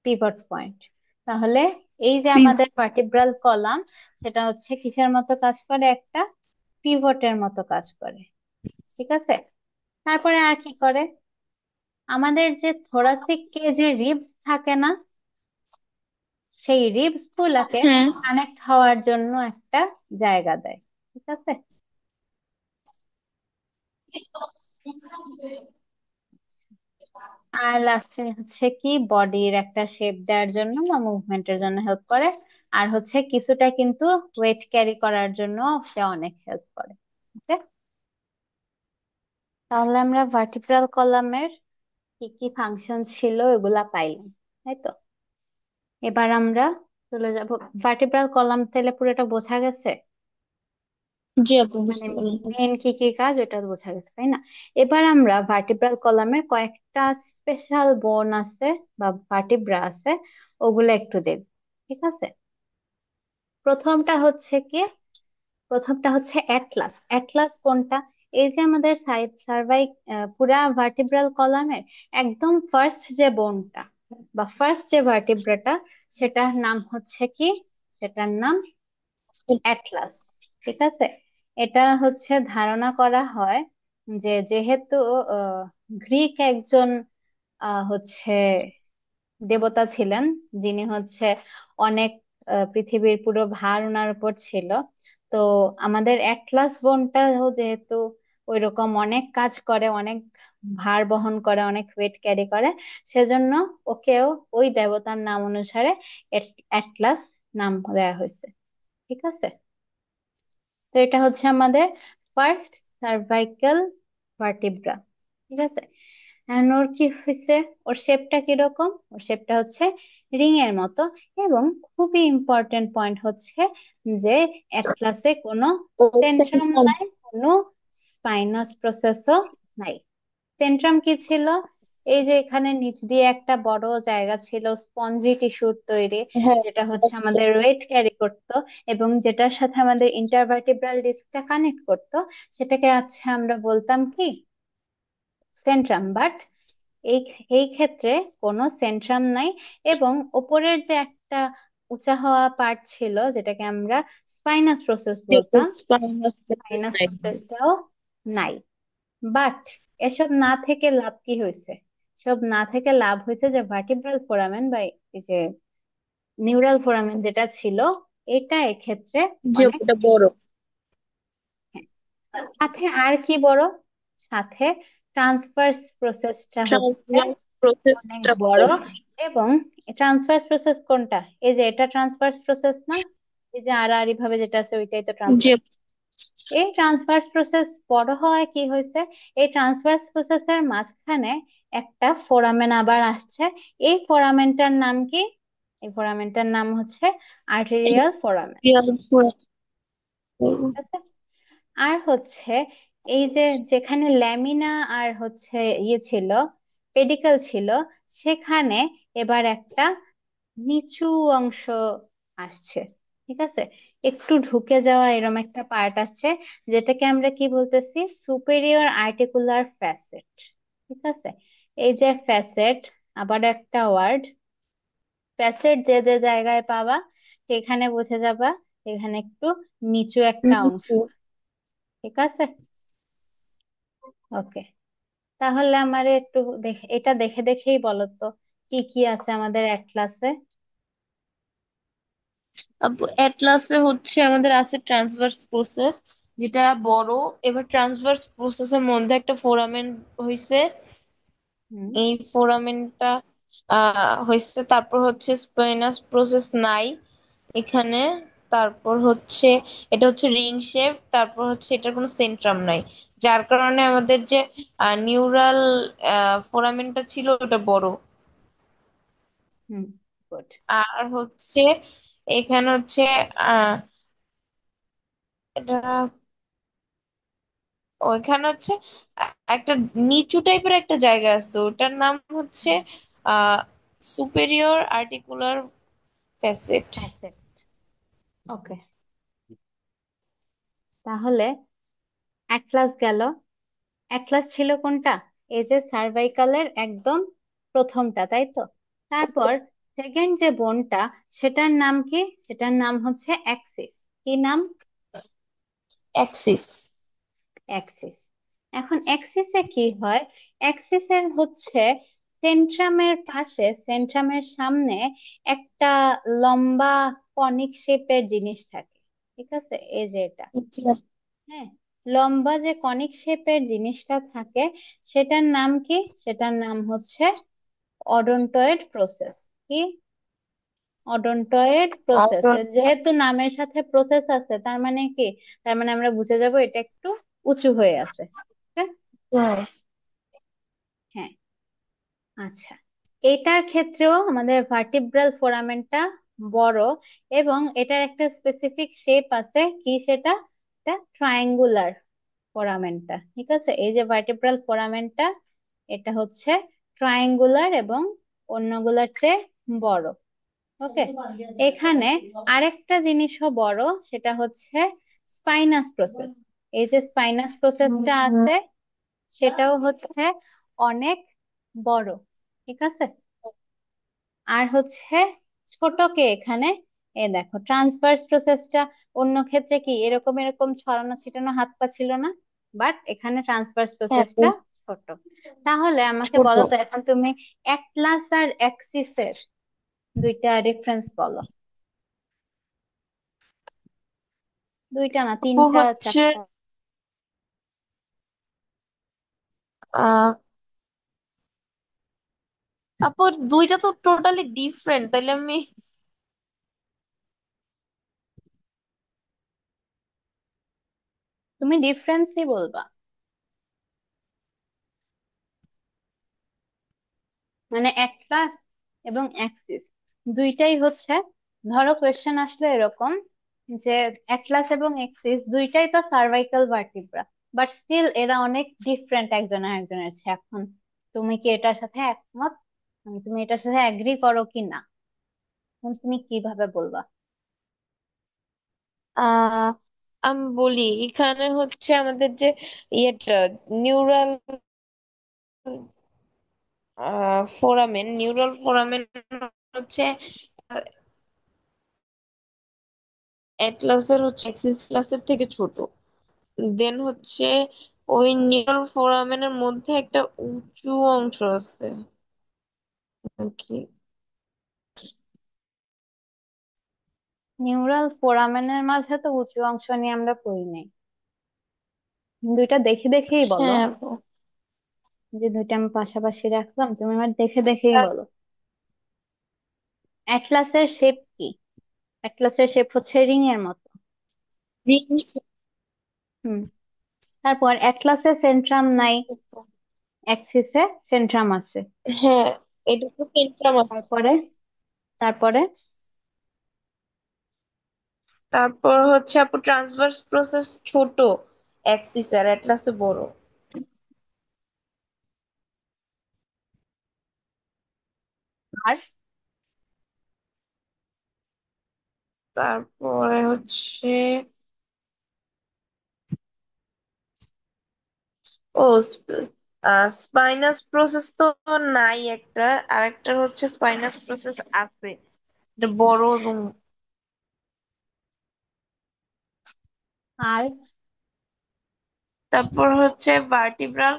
পিভট পয়েন্ট। তাহলে এই যে আমাদের ভার্টিব্রাল কলাম, সেটা হচ্ছে কিসের মতো কাজ করে? একটা পিভটের মতো কাজ করে। ঠিক আছে। তারপরে আর কি করে? আমাদের যে থোরাসিক কেজে রিবস থাকে না, সেই রিবস গুলাকে হ্যাঁ। কানেক্ট হওয়ার জন্য একটা জায়গা দেয়। ঠিক আছে। আর লাস্টে হচ্ছে কি, বডির একটা শেপ দেওয়ার জন্য বা মুভমেন্টের জন্য হেল্প করে। আর হচ্ছে কিছুটা কিন্তু ওয়েট ক্যারি করার জন্য সে অনেক হেল্প করে। ওকে, তাহলে আমরা ভার্টিব্রাল কলামের কি কি ফাংশন ছিল এগুলা পাইলাম, তাই তো? এবার আমরা চলে যাব ভার্টিব্রাল কলাম, তাহলে পুরোটা বোঝা গেছে। জি আপু, মানে বুঝতে পারলাম। মেন কি কি কাজ এটা বোঝা গেছে, তাই না? এবার আমরা ভার্টিব্রাল কলামের কয়েকটা স্পেশাল বোন আছে বা ভার্টিব্রা আছে, ওগুলো একটু দেখব। ঠিক আছে। প্রথমটা হচ্ছে কি? প্রথমটা হচ্ছে অ্যাটলাস। অ্যাটলাস কোনটা? এই যে আমাদের সার্ভাই পুরা ভার্টিব্রাল কলামের একদম ফার্স্ট যে বোনটা বা ফার্স্ট যে ভার্টিব্রাটা, সেটার নাম হচ্ছে কি? সেটার নাম অ্যাটলাস। ঠিক আছে। এটা হচ্ছে ধারণা করা হয় যে যেহেতু আহ, গ্রিক একজন হচ্ছে দেবতা ছিলেন, যিনি হচ্ছে অনেক পৃথিবীর পুরো ভার ওনার উপর ছিল। তো আমাদের অ্যাটলাস বোনটাও যেহেতু ওইরকম অনেক কাজ করে, অনেক ভার বহন করে, অনেক ওয়েট ক্যারি করে, সেজন্য ওকেও ওই দেবতার নাম অনুসারে অ্যাটলাস নাম দেওয়া হয়েছে। ঠিক আছে। তো এটা হচ্ছে আমাদের ফার্স্ট সার্ভাইকাল ভার্টিব্রা। ঠিক আছে। এখন ওর কি হয়েছে? ওর শেপটা কিরকম? ওর শেপটা হচ্ছে রিং এর মতো। এবং খুবই ইম্পর্টেন্ট পয়েন্ট হচ্ছে যে অ্যাটলাসে কোনো ও সেন্ট্রাম সেন্ট্রাল। নাই, কোনো স্পাইনাস প্রসেসও নাই। সেন্ট্রাম কি ছিল? এই যে এখানে নিচ দিয়ে একটা বড় জায়গা ছিল স্পঞ্জি টিস্যুর তৈরি, হ্যাঁ। যেটা হচ্ছে আমাদের ওয়েট ক্যারি করতো এবং যেটার সাথে আমাদের ইন্টারভার্টিব্রাল ডিস্কটা কানেক্ট করতো, সেটাকে আছে আমরা বলতাম কি? সেন্ট্রাম। বাট এই এই ক্ষেত্রে কোনো সেন্ট্রাম নাই। এবং ওপরের যে একটা উঁচা হওয়া পার্ট ছিল, যেটাকে আমরা স্পাইনাস প্রসেস বলতাম, স্পাইনাস প্রেসিস স্পাইনাস নাই। প্রসেসটাও নাই। বাট এসব না থেকে লাভ কি হয়েছে? সব না থেকে লাভ হয়েছে যে ভার্টিব্রাল ফোরামেন বা এই যে নিউরাল ফোরামেন যেটা ছিল, এটা এক্ষেত্রে যে অনেক ওটা বড়। হ্যাঁ, সাথে আর কি বড়, সাথে ট্রান্সফার্স প্রসেসটা হচ্ছে ট্রান্সফার অনেক প্রসেসটা বড়। বড়। এবং ট্রান্সফার্স প্রসেস কোনটা, এই যে এটা ট্রান্সফার্স প্রসেস না, এই যে আড়াআড়ি ভাবে যেটা আছে ওইটাই তো যে ট্রান্সফার্স। এই ট্রান্সফার্স প্রসেস বড় হওয়ায় কি হয়েছে, এই ট্রান্সফার্স প্রসেসের মাঝখানে একটা ফোরামেন আবার আসছে। এই ফোরামেনটার নাম কি, এই ফোরামেনটার নাম হচ্ছে আর্টেরিয়াল ফোরামেন। রিয়াল ঠিক আছে। আর হচ্ছে এই যে যেখানে ল্যামিনা আর হচ্ছে ইয়ে ছিল, পেডিকেল ছিল, সেখানে এবার একটা নিচু অংশ আসছে। ঠিক আছে, একটু ঢুকে যাওয়া এরকম একটা পার্ট আছে, যেটাকে আমরা কি বলতেছি, সুপেরিয়র আর্টিকুলার ফ্যাসেট। ঠিক আছে, এই যে ফ্যাসেট, আবার একটা ওয়ার্ড, ফ্যাসেট যে যে জায়গায় পাবা সেখানে বুঝে যাবা এখানে একটু নিচু একটা অংশ। নিচু। ঠিক আছে, ওকে। তাহলে আমার একটু দেখে, এটা দেখে দেখেই বলো তো কি কি আছে আমাদের এক ক্লাসে। অ্যাটলাসে হচ্ছে আমাদের আছে ট্রান্সভার্স প্রসেস, যেটা বড়। এবার ট্রান্সভার্স প্রসেসের মধ্যে একটা ফোরামেন হইছে, হুম এই ফোরামেনটা হয়েছে। তারপর হচ্ছে স্পাইনাস প্রসেস নাই এখানে। তারপর হচ্ছে এটা হচ্ছে রিং শেপ। তারপর হচ্ছে এটার কোনো সেন্ট্রাম নাই, যার কারণে আমাদের যে নিউরাল ফোরামেনটা ছিল ওটা বড়। হুম, গুড। আর হচ্ছে এখানে হচ্ছে আহ এটা ওইখানে হচ্ছে একটা নিচু টাইপের একটা জায়গা আছে, ওটার নাম হচ্ছে আহ সুপেরিয়র আর্টিকুলার ফ্যাসেট। ফ্যাসেট, ওকে। তাহলে এক ক্লাস গেল। এক ক্লাস ছিল কোনটা, এই যে সার্ভাইকালের একদম প্রথমটা, তাই তো। তারপর সেকেন্ড যে বোনটা, সেটার নাম কি, সেটার নাম হচ্ছে অ্যাক্সিস। কি নাম, অ্যাক্সিস। অ্যাক্সিস। এখন অ্যাক্সিসে কি হয়, অ্যাক্সিসের হচ্ছে সেন্ট্রামের পাশে, সেন্ট্রামের সামনে একটা লম্বা কনিক শেপের জিনিস থাকে। ঠিক আছে, এই যে এটা, হ্যাঁ, লম্বা যে কনিক শেপের জিনিসটা থাকে, সেটার নাম কি, সেটার নাম হচ্ছে অডন্টয়েড প্রসেস। কি, অডন্টয়েড প্রসেস। যেহেতু নামের সাথে প্রসেস আছে, তার মানে কি, তার মানে আমরা বুঝে যাব এটা একটু উঁচু হয়ে আছে। ঠিক আছে? হ্যাঁ, আচ্ছা। এটার ক্ষেত্রেও আমাদের ভার্টিব্রাল ফোরামেনটা বড়, এবং এটার একটা স্পেসিফিক শেপ আছে, কি সেটা, এটা ট্রায়াঙ্গুলার ফোরামেনটা। ঠিক আছে, এই যে ভার্টিব্রাল ফোরামেনটা, এটা হচ্ছে ট্রায়াঙ্গুলার এবং অন্যগুলার চেয়ে বড়। ওকে, এখানে আরেকটা জিনিসও বড়, সেটা হচ্ছে স্পাইনাস প্রসেস। এই যে স্পাইনাস প্রসেসটা আছে, সেটাও হচ্ছে অনেক বড়। ঠিক আছে, আর হচ্ছে ছোট কে এখানে, এ দেখো ট্রান্সভার্স প্রসেসটা অন্য ক্ষেত্রে কি এরকম এরকম ছড়ানো ছিটানো হাত পা ছিল না, বাট এখানে ট্রান্সভার্স হ্যাঁ, প্রসেসটা ছোট। তাহলে আমাকে ছোট। বলো তো এখন তুমি অ্যাটলাস আর অ্যাক্সিসের দুইটা ডিফারেন্স বলো। দুইটা না, আপু তিনটা হচ্ছে চারটা। আহ আপু দুইটা তো টোটালি ডিফারেন্ট, তাইলে আমি তুমি ডিফারেন্সই বলবা, মানে অ্যাটলাস এবং অ্যাক্সিস দুইটাই হচ্ছে, ধরো কোয়েশ্চেন আসলে এরকম যে অ্যাটলাস এবং অ্যাক্সিস দুইটাই তো সার্ভাইকাল ভার্টিব্রা, বাট স্টিল এরা অনেক ডিফারেন্ট একজন আরেকজনের চেয়ে। এখন তুমি কি এটার সাথে একমত, মানে তুমি এটার সাথে এগ্রি করো কি না, এখন তুমি কিভাবে বলবা। আহ আমি বলি, এখানে হচ্ছে আমাদের যে ইয়েটা নিউরাল নিউরাল ফোরামেন হচ্ছে অ্যাটলাসের হচ্ছে অ্যাক্সিস প্লাসের থেকে ছোট। দেন হচ্ছে ওই নিউরাল ফোরামেনের মধ্যে একটা উঁচু অংশ আছে কি। নিউরাল ফোরামেনের মাঝে তো উঁচু অংশ নিয়ে আমরা পড়ি নাই। দুইটা দেখে দেখেই বলো। হ্যাঁ। যে দুইটা আমি পাশাপাশি রাখলাম, তুমি আমার দেখে দেখেই বলো। অ্যাটলাসের শেপ কি? অ্যাটলাসের শেপ হচ্ছে রিং এর মতো। রিংস। হুম। তারপর অ্যাটলাসের সেন্ট্রাম নাই, অ্যাক্সিসে সেন্ট্রাম আছে। হ্যাঁ, এটা তো সেন্ট্রাম আছে। তারপরে তারপরে তারপর হচ্ছে আপু ট্রান্সভার্স প্রসেস ছোট অ্যাক্সিস আর অ্যাটলাসে বড়। আর তারপরে হচ্ছে ও স্পাইনাস প্রসেস তো নাই একটা, আরেকটা হচ্ছে স্পাইনাস প্রসেস আছে, এটা বড় এবং আর তারপর হচ্ছে ভার্টিব্রাল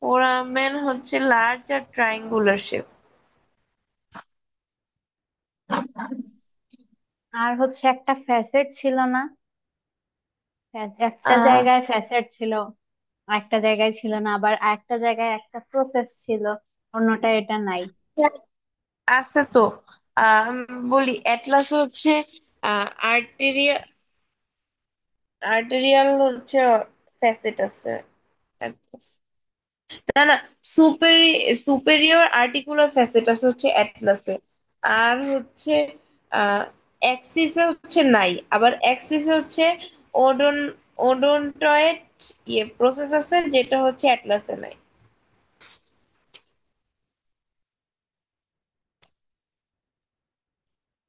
ফোরামেন হচ্ছে লার্জ আর ট্রায়াঙ্গুলার শেপ। আর হচ্ছে একটা ফ্যাসেট ছিল না? একটা আহ জায়গায় ফ্যাসেট ছিল, একটা জায়গায় ছিল না, আবার একটা জায়গায় একটা প্রসেস ছিল, অন্যটা এটা নাই। আছে তো। আমি বলি অ্যাটলাস হচ্ছে আর্টেরিয়া আর্টেরিয়াল হচ্ছে ফ্যাসেট আছে Atlas। না না, সুপেরিয়র আর্টিকুলার ফ্যাসেট আছে হচ্ছে অ্যাটলাসে। আর হচ্ছে অ্যাক্সিসে হচ্ছে নাই, আবার অ্যাক্সিসে হচ্ছে ওডন ওডোনটয়েড প্রসেস আছে যেটা হচ্ছে অ্যাটলাসে নাই।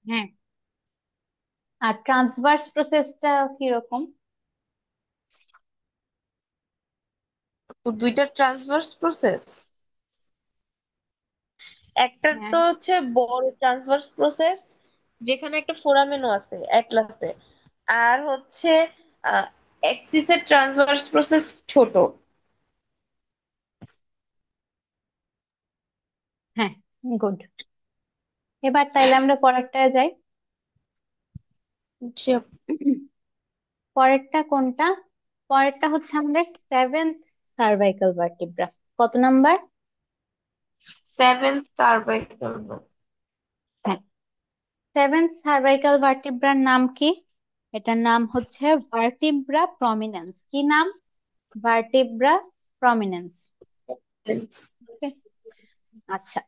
হ্যাঁ। আর ট্রান্সভার্স প্রসেসটা কিরকম? তো দুইটা ট্রান্সভার্স প্রসেস, একটা হ্যাঁ, তো হচ্ছে বড় ট্রান্সভার্স প্রসেস যেখানে একটা ফোরামেনও আছে অ্যাটলাসে, আর হচ্ছে অ্যাক্সিসের ট্রান্সভার্স প্রসেস ছোট। হ্যাঁ, গুড। এবার তাইলে আমরা পরেরটায় যাই। যে পরেরটা কোনটা? পরেরটা হচ্ছে আমাদের সেভেন্থ সার্ভাইকাল ভার্টিব্রা। কত নাম্বার? সেভেন্থ কার্বাইকাল। হ্যাঁ, সেভেন্থ সার্ভাইকাল ভার্টিব্রার নাম কি? এটার নাম হচ্ছে ভার্টিব্রা প্রমিনেন্স। কি নাম? Vertebra prominens. ওকে। আচ্ছা,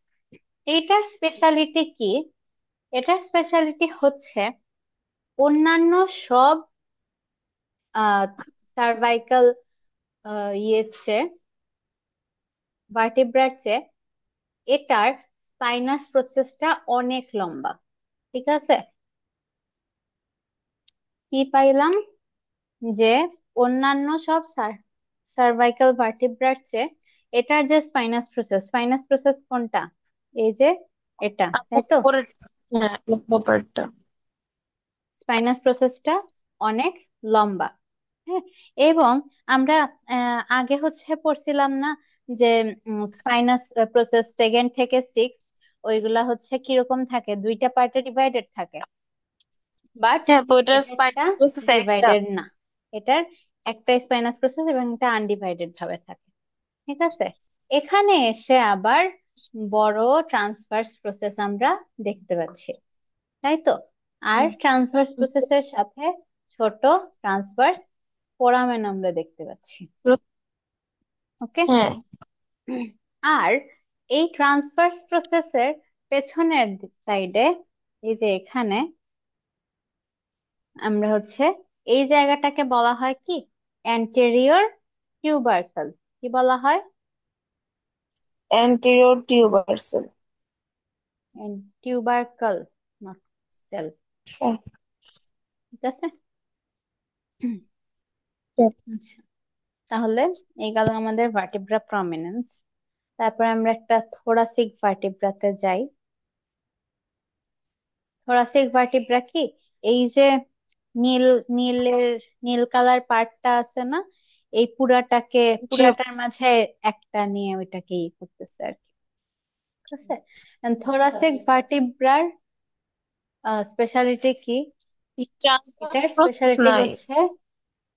এইটার স্পেশালিটি কি? এটার স্পেশালিটি হচ্ছে অন্যান্য সব সার্ভাইকাল ইয়ের চেয়ে, ভার্টিব্রার চেয়ে এটার সাইনাস প্রসেসটা অনেক লম্বা। ঠিক আছে? কি পাইলাম? যে অন্যান্য সব সার্ভাইকাল ভার্টিব্রার চেয়ে এটার যে স্পাইনাস প্রসেস কোনটা? এই যে এটা, তাই তো? উপরের, হ্যাঁ উপরেরটা। স্পাইনাস প্রসেসটা অনেক লম্বা। হ্যাঁ। এবং আমরা আগে হচ্ছে পড়ছিলাম না যে স্পাইনাস প্রসেস সেকেন্ড থেকে সিক্স, ওইগুলা হচ্ছে কিরকম থাকে, দুইটা পার্টে ডিভাইডেড থাকে। বাট হ্যাঁ ওইটার এটারটা স্পাইনাল প্রসেস একটা। ডিভাইডেড না। এটার একটা স্পাইনাস প্রসেস এবং এটা আনডিভাইডেড ভাবে থাকে। ঠিক আছে? এখানে এসে আবার বড় ট্রান্সভার্স প্রসেস আমরা দেখতে পাচ্ছি, তাই তো? আর হুম। ট্রান্সভার্স প্রসেসের সাথে ছোট ট্রান্সভার্স ফোরামেন আমরা দেখতে পাচ্ছি। ওকে। হ্যাঁ। আর এই ট্রান্সভার্স প্রসেসের পেছনের সাইডে, এই যে এখানে আমরা হচ্ছে এই জায়গাটাকে বলা হয় কি? Anterior tubercle. কি বলা হয়? Anterior tubercle. Tubercle, not cell. ঠিক আছে। আচ্ছা, তাহলে এই গেল আমাদের ভার্টিব্রা প্রমিনেন্স। তারপর আমরা একটা থোরাসিক ভার্টিব্রাতে যাই। থোরাসিক ভার্টিব্রা কি? এই যে নীল নীলের নীল কালার পার্টটা আছে না, এই পুরাটার মাঝে একটা নিয়ে ওইটাকে ই করতেছে আর কি। ঠিক আছে। থোরাসিক ভার্টিব্রার স্পেশালিটি কি? ট্রান্সফার এটার প্রসেস স্পেশালিটি নাই। হচ্ছে,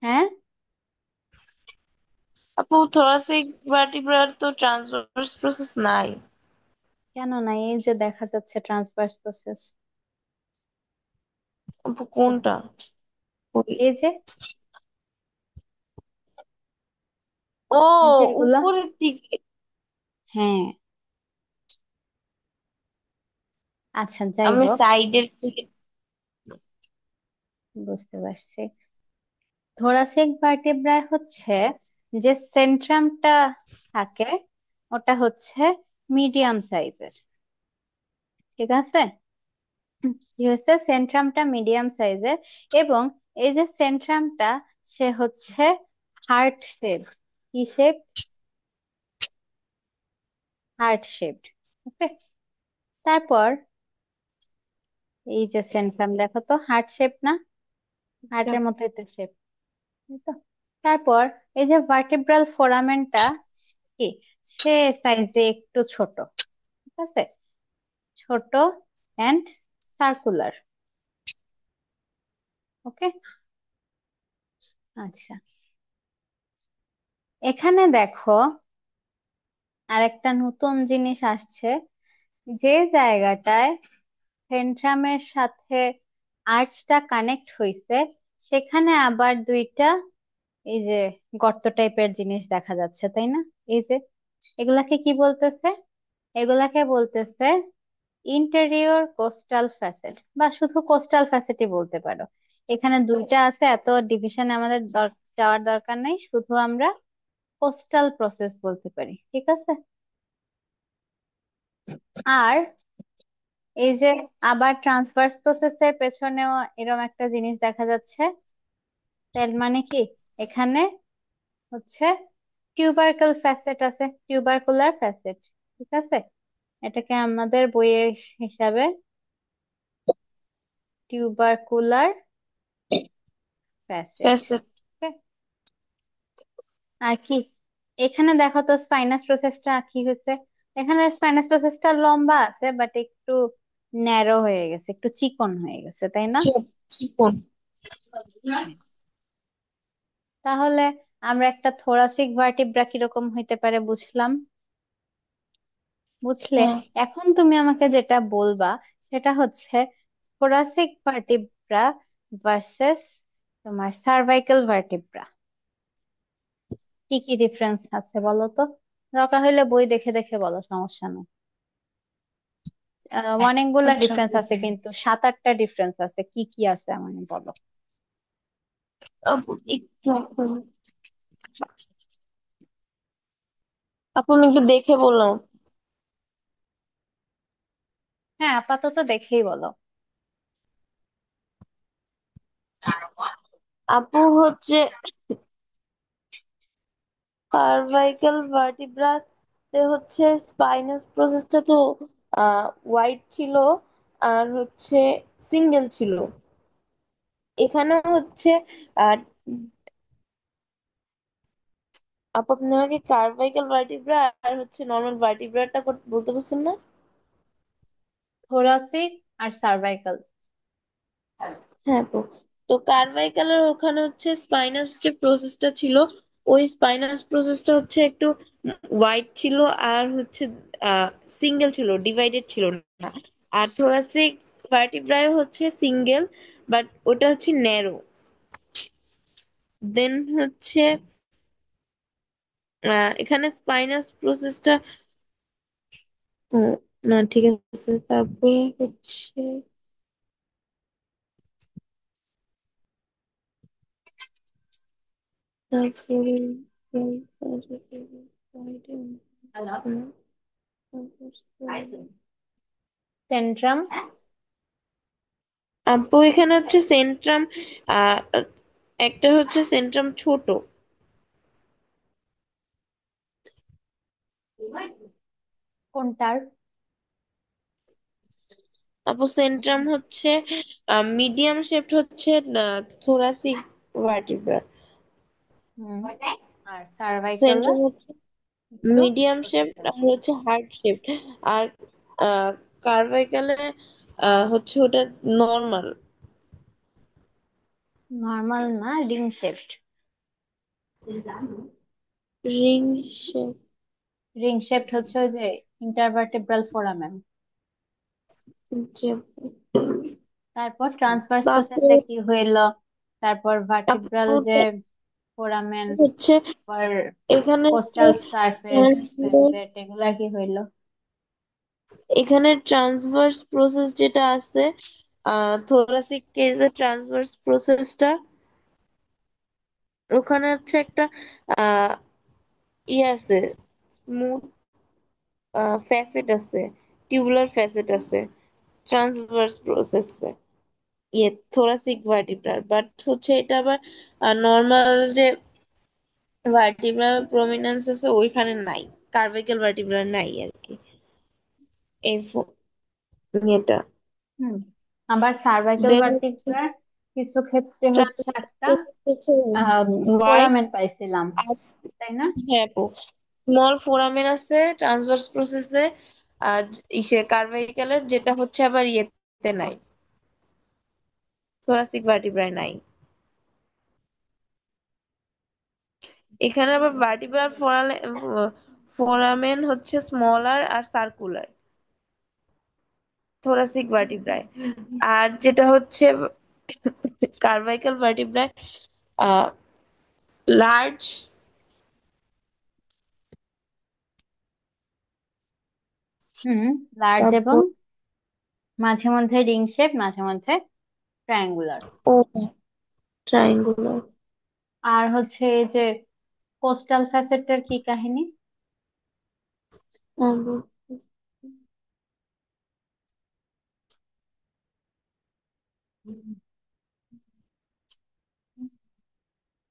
হ্যাঁ, আপু থোরাসিক ভার্টিব্রার তো ট্রান্সফার প্রসেস নাই। কেন নাই? এই যে দেখা যাচ্ছে ট্রান্সভার্স প্রসেস। আপু কোনটা? ওই, এই যে, ও, এই যে এগুলা। উপরের দিকে। হ্যাঁ, আচ্ছা যাই আমি হোক, সাইডের দিকে। বুঝতে পারছি। থোরাসিক ভার্টিব্রায় হচ্ছে যে সেন্ট্রামটা থাকে, ওটা হচ্ছে মিডিয়াম সাইজের। ঠিক আছে? কি হচ্ছে, সেন্ট্রামটা মিডিয়াম সাইজের, এবং এই যে সেন্ট্রামটা, সে হচ্ছে হার্ট শেপ। কি শেপ? Heart shape. ওকে। তারপর এই যে সেন্ট্রাম, দেখো তো হার্ট শেপ না? আচ্ছা। হার্টের মতোই তো শেপ, তাই তো? তারপর এই যে ভার্টিব্রাল ফোরামেনটা, কি, সে সাইজে একটু ছোট। ঠিক আছে, ছোট অ্যান্ড সার্কুলার। ওকে। আচ্ছা, এখানে দেখো আরেকটা নতুন জিনিস আসছে। যে জায়গাটায় সেন্ট্রামের সাথে আর্চটা কানেক্ট হইছে, সেখানে আবার দুইটা এই যে গর্ত টাইপের জিনিস দেখা যাচ্ছে, তাই না? এই যে, এগুলাকে কি বলতেছে? এগুলাকে বলতেছে ইন্টেরিয়র কোস্টাল ফ্যাসেট, বা শুধু কোস্টাল ফ্যাসেটই বলতে পারো। এখানে দুইটা আছে, এত ডিভিশন আমাদের যাওয়ার দরকার নেই, শুধু আমরা কোস্টাল প্রসেস বলতে পারি। ঠিক আছে? আর এই যে আবার ট্রান্সভার্স প্রসেসের পেছনেও এরকম একটা জিনিস দেখা যাচ্ছে। তার মানে কি, এখানে হচ্ছে টিউবারকেল ফ্যাসেট আছে, টিউবারকুলার ফ্যাসেট। ঠিক আছে, এটাকে আমাদের বইয়ের হিসাবে টিউবারকুলার ফ্যাসেট। ফ্যাসেট। আর কি, এখানে দেখো তো স্পাইনাস প্রসেসটা কি হয়েছে। এখানে স্পাইনাস প্রসেসটা লম্বা আছে, বাট একটু ন্যারো হয়ে গেছে, একটু চিকন হয়ে গেছে, তাই না? চিকন। হ্যাঁ। তাহলে আমরা একটা থোরাসিক ভার্টিব্রা কিরকম হইতে পারে বুঝলাম। বুঝলে হ্যাঁ। এখন তুমি আমাকে যেটা বলবা, সেটা হচ্ছে থোরাসিক ভার্টিব্রা ভার্সেস তোমার সার্ভাইকাল ভার্টিব্রা, কি কি ডিফারেন্স আছে বলো তো। দরকার হইলে বই দেখে দেখে বলো, সমস্যা নেই। অনেকগুলা আচ্ছা। ডিফারেন্স আছে, কিন্তু 7-8টা ডিফারেন্স আছে। কি কি আছে আমাকে বলো। আপু একটু আপু আমি একটু দেখে বললাম। হ্যাঁ, আপাতত দেখেই বলো। আপু হচ্ছে সার্ভাইকাল ভার্টিব্রাতে হচ্ছে স্পাইনাস প্রসেসটা তো ওয়াইড ছিল, আর হচ্ছে সিঙ্গেল ছিল। এখানে হচ্ছে আহ আপু আপনি আমাকে কার্ভাইকাল ভার্টিব্রা আর হচ্ছে নর্মাল ভার্টিব্রাটা বলতে পারছেন না? থোরাসিক আর সার্ভাইকাল। হ্যাঁ আপু, তো কার্ভাইকালের ওখানে হচ্ছে স্পাইনাস যে প্রসেসটা ছিল, ওই স্পাইনাস প্রসেসটা হচ্ছে একটু ওয়াইড ছিল, আর হচ্ছে সিঙ্গেল ছিল, ডিভাইডেড ছিল না। আর থোরাসিক ভার্টিব্রায় হচ্ছে সিঙ্গেল, বাট ওটা হচ্ছে ন্যারো। দেন হচ্ছে এখানে স্পাইনাস প্রসেসটা, না ঠিক আছে, তারপর হচ্ছে তারপরে সেন্ট্রাম। আপু এখানে হচ্ছে সেন্ট্রাম, আহ একটা হচ্ছে সেন্ট্রাম ছোট। কোনটার? আপু সেন্ট্রাম হচ্ছে মিডিয়াম শেপড হচ্ছে থোরাসিক ভার্টিব্রা। হুম। আর সার্ভাইকাল সেন্ট্রাম হচ্ছে একটু মিডিয়াম ছোট শেপড সাইজ। আর হচ্ছে হার্ট শেপড। আর কার্ভাইকালে হচ্ছে ওটা নর্মাল। নর্মাল না, ring shaped. Ring shape. Ring shaped হচ্ছে ওই যে ইন্টারভার্টেব্রাল ফোরামেন। তারপর ট্রান্সভার্স তারপর প্রসেসে কি হইলো? তারপর ভার্টিব্রাল তারপর যে ফোরামেন, হচ্ছে পর এখানে হচ্ছে কোস্টাল সারফেস, ট্রান্সভার্স, ফ্রেনজেট, এগুলা কি হইলো? এখানে ট্রান্সভার্স প্রসেস যেটা আছে, থোরাসিক কেসে ট্রান্সভার্স প্রসেসটা, ওখানে হচ্ছে একটা আহ ইয়ে আছে, স্মুথ ফ্যাসেট আছে, টিউবুলার ফ্যাসেট আছে ট্রান্সভার্স প্রসেসে, ইয়ে থোরাসিক ভার্টিব্রাল। বাট হচ্ছে এটা আবার নর্মাল যে ভার্টিব্রাল প্রমিনেন্স আছে ওইখানে নাই, কার্ভিক্যাল ভার্টিব্রাল নাই আর কি, এই এটা। হুম। আবার সার্ভাইকাল দেন হচ্ছে ভার্টিব্রার কিছু ক্ষেত্রে হচ্ছে ট্রান্সভার্স একটা প্রসেস হচ্ছে হোয়াইট ফোরামেন পাইছিলাম, আর, তাই না? হ্যাঁ আপু, স্মল ফোরামেন আছে ট্রান্সভার্স প্রসেসে, আর ইসে কার্ভাইক্যালের যেটা হচ্ছে আবার ইয়েতে নাই, থোরাসিক ভার্টিব্রায় নাই। এখানে আবার ভার্টিব্রাল ফোরামেন হচ্ছে স্মলার আর সার্কুলার থোরাসিক ভার্টিব্রায়, আর যেটা হচ্ছে কার্ভাইক্যাল ভার্টিব্রায় লার্জ, হুম। লার্জ এবং তারপর মাঝে মধ্যে রিং শেপ, মাঝে মধ্যে ট্রায়াঙ্গুলার। ও ট্রাইঙ্গুলার। আর হচ্ছে এই যে কোস্টাল ফ্যাসেটের কি কাহিনী?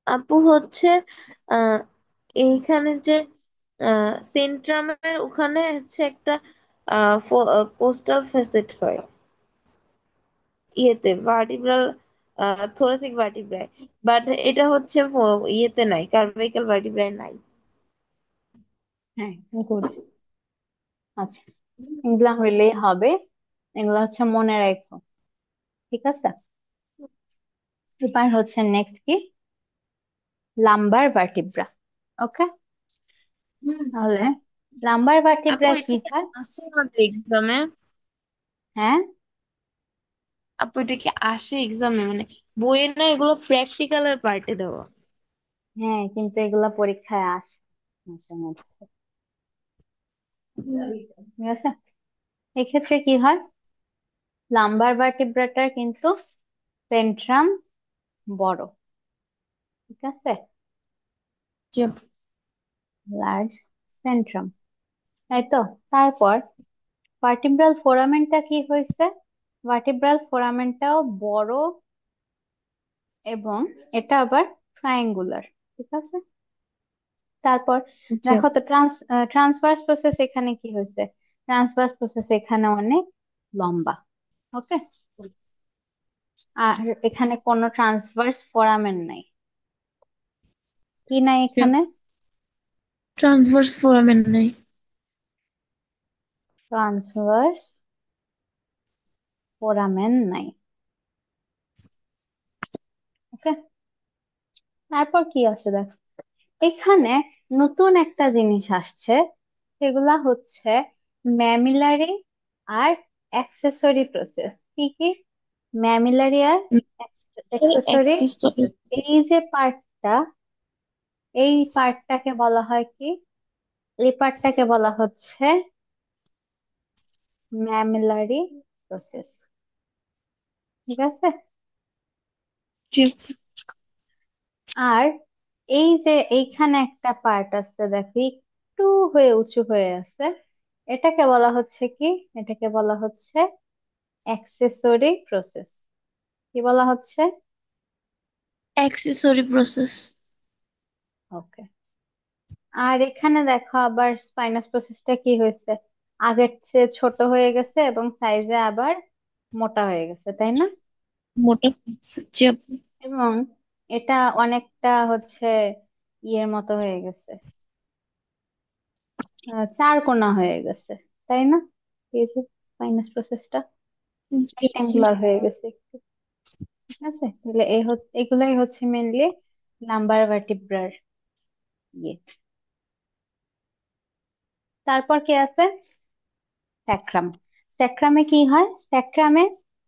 আপু হচ্ছে আহ এইখানে যে সেন্ট্রামের ওখানে হচ্ছে একটা কোস্টাল ফেসেট হয় ইয়েতে ভার্টিব্রাল থোরাসিক ভার্টিব্রায়, বাট এটা হচ্ছে ইয়েতে নাই, কার্ভাইক্যাল ভার্টিব্রায় নাই। হ্যাঁ, গুড। আচ্ছা, এগুলা হইলেই হবে, এগুলা হচ্ছে মনে রাখো। ঠিক আছে, এবার হচ্ছে নেক্সট কি? Lumber vertebra. ওকে, তাহলে লাম্বার আপু ভার্টিব্রা কি এটা কি হয়? আসে আমাদের এক্সামে? হ্যাঁ, আপু এটা কি আসে এক্সামে, মানে বইয়ে না, এগুলো প্র্যাকটিক্যালের পার্টে দেওয়া? হ্যাঁ, কিন্তু এগুলা পরীক্ষায় আসে মাঝে মধ্যে। ঠিক আছে, এক্ষেত্রে কি হয়? লাম্বার ভার্টিব্রাটার কিন্তু সেন্ট্রাম বড়। ঠিক আছে, যে লার্জ সেন্ট্রাম, তাই তো? তারপর ভার্টিব্রাল ফোরামেনটা কি হয়েছে? ভার্টিব্রাল ফোরামেনটাও বড়, এবং এটা আবার ট্রায়াঙ্গুলার। ঠিক আছে, তারপর যে দেখো তো ট্রান্সভার্স প্রসেস এখানে কি হয়েছে? ট্রান্সভার্স প্রসেস এখানে অনেক লম্বা। ওকে, আর এখানে কোনো ট্রান্সভার্স ফোরামেন নাই। কি নাই এখানে? ট্রান্সভার্স ফোরামেন নাই। ট্রান্সভার্স ফোরামেন নাই। ওকে, তারপর কি আছে দেখো, এখানে নতুন একটা জিনিস আসছে, সেগুলা হচ্ছে ম্যামিলারি আর অ্যাক্সেসরি প্রসেস। কি কি? ম্যামিলারি আর অ্যাক্সেসরি অ্যাক্সেসরি। প্রসেস। এই যে পার্টটা, এই পার্টটাকে বলা হয় কি? এই পার্টটাকে বলা হচ্ছে ম্যামিলারি প্রসেস। ঠিক আছে, যে আর এই যে এইখানে একটা পার্ট আছে দেখো, একটু হয়ে উঁচু হয়ে আছে, এটাকে বলা হচ্ছে কি? এটাকে বলা হচ্ছে অ্যাক্সেসরি প্রসেস। কি বলা হচ্ছে? Accessory process. ওকে, আর এখানে দেখো আবার স্পাইনাস প্রসেসটা কি হয়েছে? আগের চেয়ে ছোট হয়ে গেছে এবং সাইজে আবার মোটা হয়ে গেছে, তাই না? মোটা। যে এবং এটা অনেকটা হচ্ছে ইয়ের মতো হয়ে গেছে, চার কোনা হয়ে গেছে, তাই না? এই যে স্পাইনাস প্রসেসটা যে রেক্টেঙ্গুলার হয়ে গেছে একটু। ঠিক আছে, তাহলে এগুলাই হচ্ছে মেনলি লাম্বার ভার্টিব্রার ইয়ে। তারপর কি আছে? স্যাক্রাম। স্যাক্রামে কি হয়? স্যাক্রামে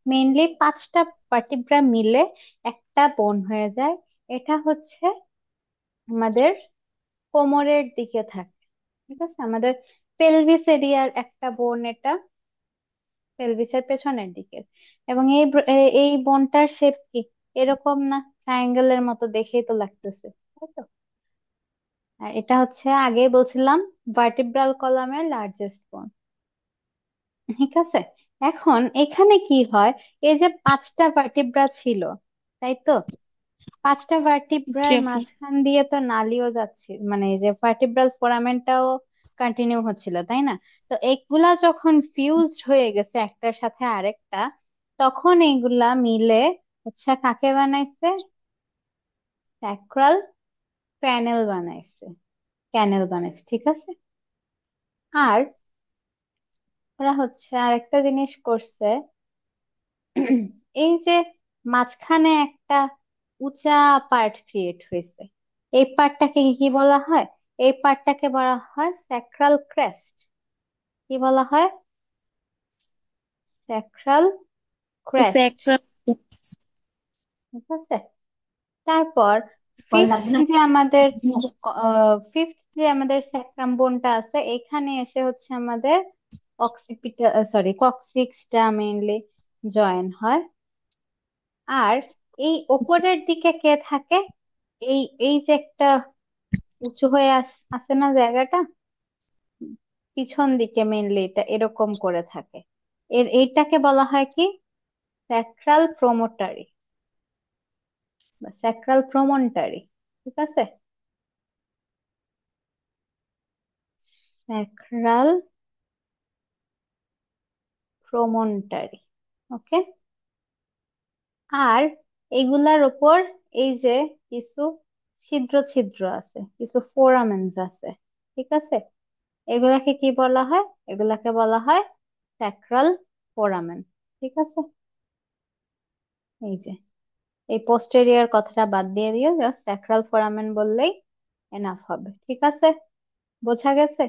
মেইনলি পাঁচটা ভার্টিব্রা মিলে একটা বোন হয়ে যায়। এটা হচ্ছে আমাদের কোমরের দিকে থাকে। ঠিক আছে, আমাদের পেলভিস এরিয়ার একটা বোন এটা, পেলভিসের পেছনের দিকে। এবং এই বোনটার শেপ কি এরকম না, ট্রায়াঙ্গেলের মতো দেখেই তো লাগতেছে, তাই তো? আর এটা হচ্ছে আগেই বলছিলাম ভার্টিব্রাল কলামের লার্জেস্ট বোন। ঠিক আছে, এখন এখানে কি হয়? এই যে পাঁচটা ভার্টিব্রা ছিল, তাই তো? পাঁচটা ভার্টিব্রার জি। মাঝখান দিয়ে তো নালীও যাচ্ছে, মানে এই যে ভার্টিব্রাল ফোরামেনটাও কন্টিনিউ হচ্ছিল, তাই না? তো এগুলা যখন ফিউজড হয়ে গেছে একটার সাথে আরেকটা, তখন এগুলা মিলে হচ্ছে কাকে বানাইছে? স্যাক্রাল ক্যানেল বানাইছে। ক্যানেল বানাইছে, ঠিক আছে। আর ওরা হচ্ছে আরেকটা জিনিস করছে। এই যে মাঝখানে একটা উঁচা পার্ট ক্রিয়েট হয়েছে, এই পার্টটাকে কি কি বলা হয়? এই পার্টটাকে বলা হয় স্যাক্রাল ক্রেস্ট। কি বলা হয়? স্যাক্রাল তো ক্রেস্ট। স্যাক্রাল ঠিক আছে, তারপর ফিফথ যে আমাদের স্যাক্রাম বোনটা আছে, এখানে এসে হচ্ছে আমাদের অক্সিপিটাল, সরি, কক্সিক্সটা মেইনলি জয়েন হয়। আর এই ওপরের দিকে কে থাকে? এই এই যে একটা উঁচু হয়ে আছে না জায়গাটা, পিছন দিকে মেইনলি এটা এরকম করে থাকে। এইটাকে বলা হয় কি? স্যাক্রাল প্রোমোটারি বা স্যাক্রাল প্রমনটারি। ঠিক আছে, স্যাক্রাল প্রমনটারি। ওকে। আর এগুলার উপর এই যে কিছু ছিদ্র ছিদ্র আছে, কিছু ফোরামেন্স আছে। ঠিক আছে, এগুলাকে কি বলা হয়? এগুলাকে বলা হয় স্যাক্রাল ফোরামেন। ঠিক আছে, এই যে এই পোস্টেরিয়র কথাটা বাদ দিয়ে দিও, জাস্ট স্যাক্রাল ফোরামেন বললেই এনাফ হবে। ঠিক আছে, বোঝা গেছে?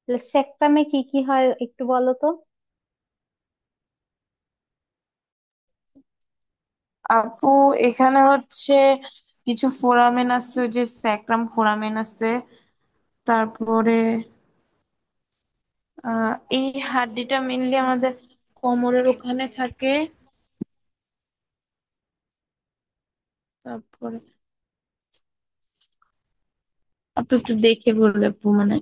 তাহলে সেক্টামে কি কি হয় একটু বলো তো। আপু, এখানে হচ্ছে কিছু ফোরামেন আছে, ওই যে স্যাক্রাম ফোরামেন আছে। তারপরে এই হাড্ডিটা মেনলি আমাদের কোমরের ওখানে থাকে। তারপরে আপনি একটু দেখে বললে আপু, মানে।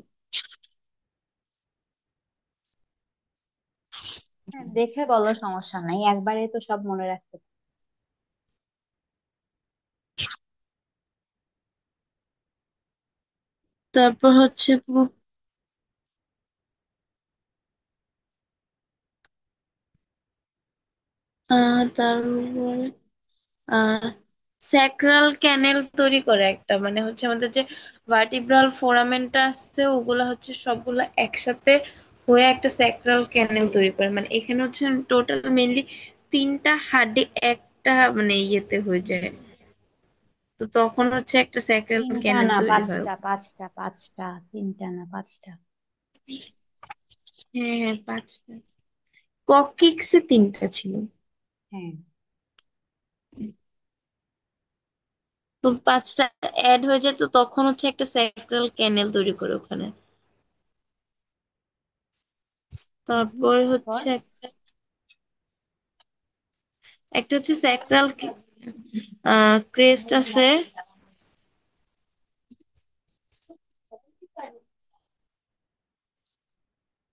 হ্যাঁ, দেখে বলো, সমস্যা নাই, একবারে তো সব মনে রাখতে। তারপর হচ্ছে আপু, তারপরে আহ স্যাক্রাল ক্যানেল তৈরি করে একটা, মানে হচ্ছে আমাদের যে ভার্টিব্রাল ফোরামেনটা আছে ওগুলা হচ্ছে সবগুলা একসাথে হয়ে একটা স্যাক্রাল ক্যানেল তৈরি করে। মানে এখানে হচ্ছে টোটাল মেনলি তিনটা হাড্ডি একটা মানে ইয়েতে হয়ে যায়। তো তখন হচ্ছে একটা স্যাক্রাল তিনটা ক্যানেল না তৈরি হয়। পাঁচটা, পাঁচটা, পাঁচটা, তিনটা না পাঁচটা। হ্যাঁ হ্যাঁ, পাঁচটা। ককিক্সে তিনটা ছিল। হ্যাঁ, তো পাঁচটা অ্যাড হয়ে যায়, তো তখন হচ্ছে একটা স্যাক্রাল ক্যানেল তৈরি করে ওখানে। তারপরে তারপর হচ্ছে একটা হচ্ছে স্যাক্রাল ক্রেস্ট আছে।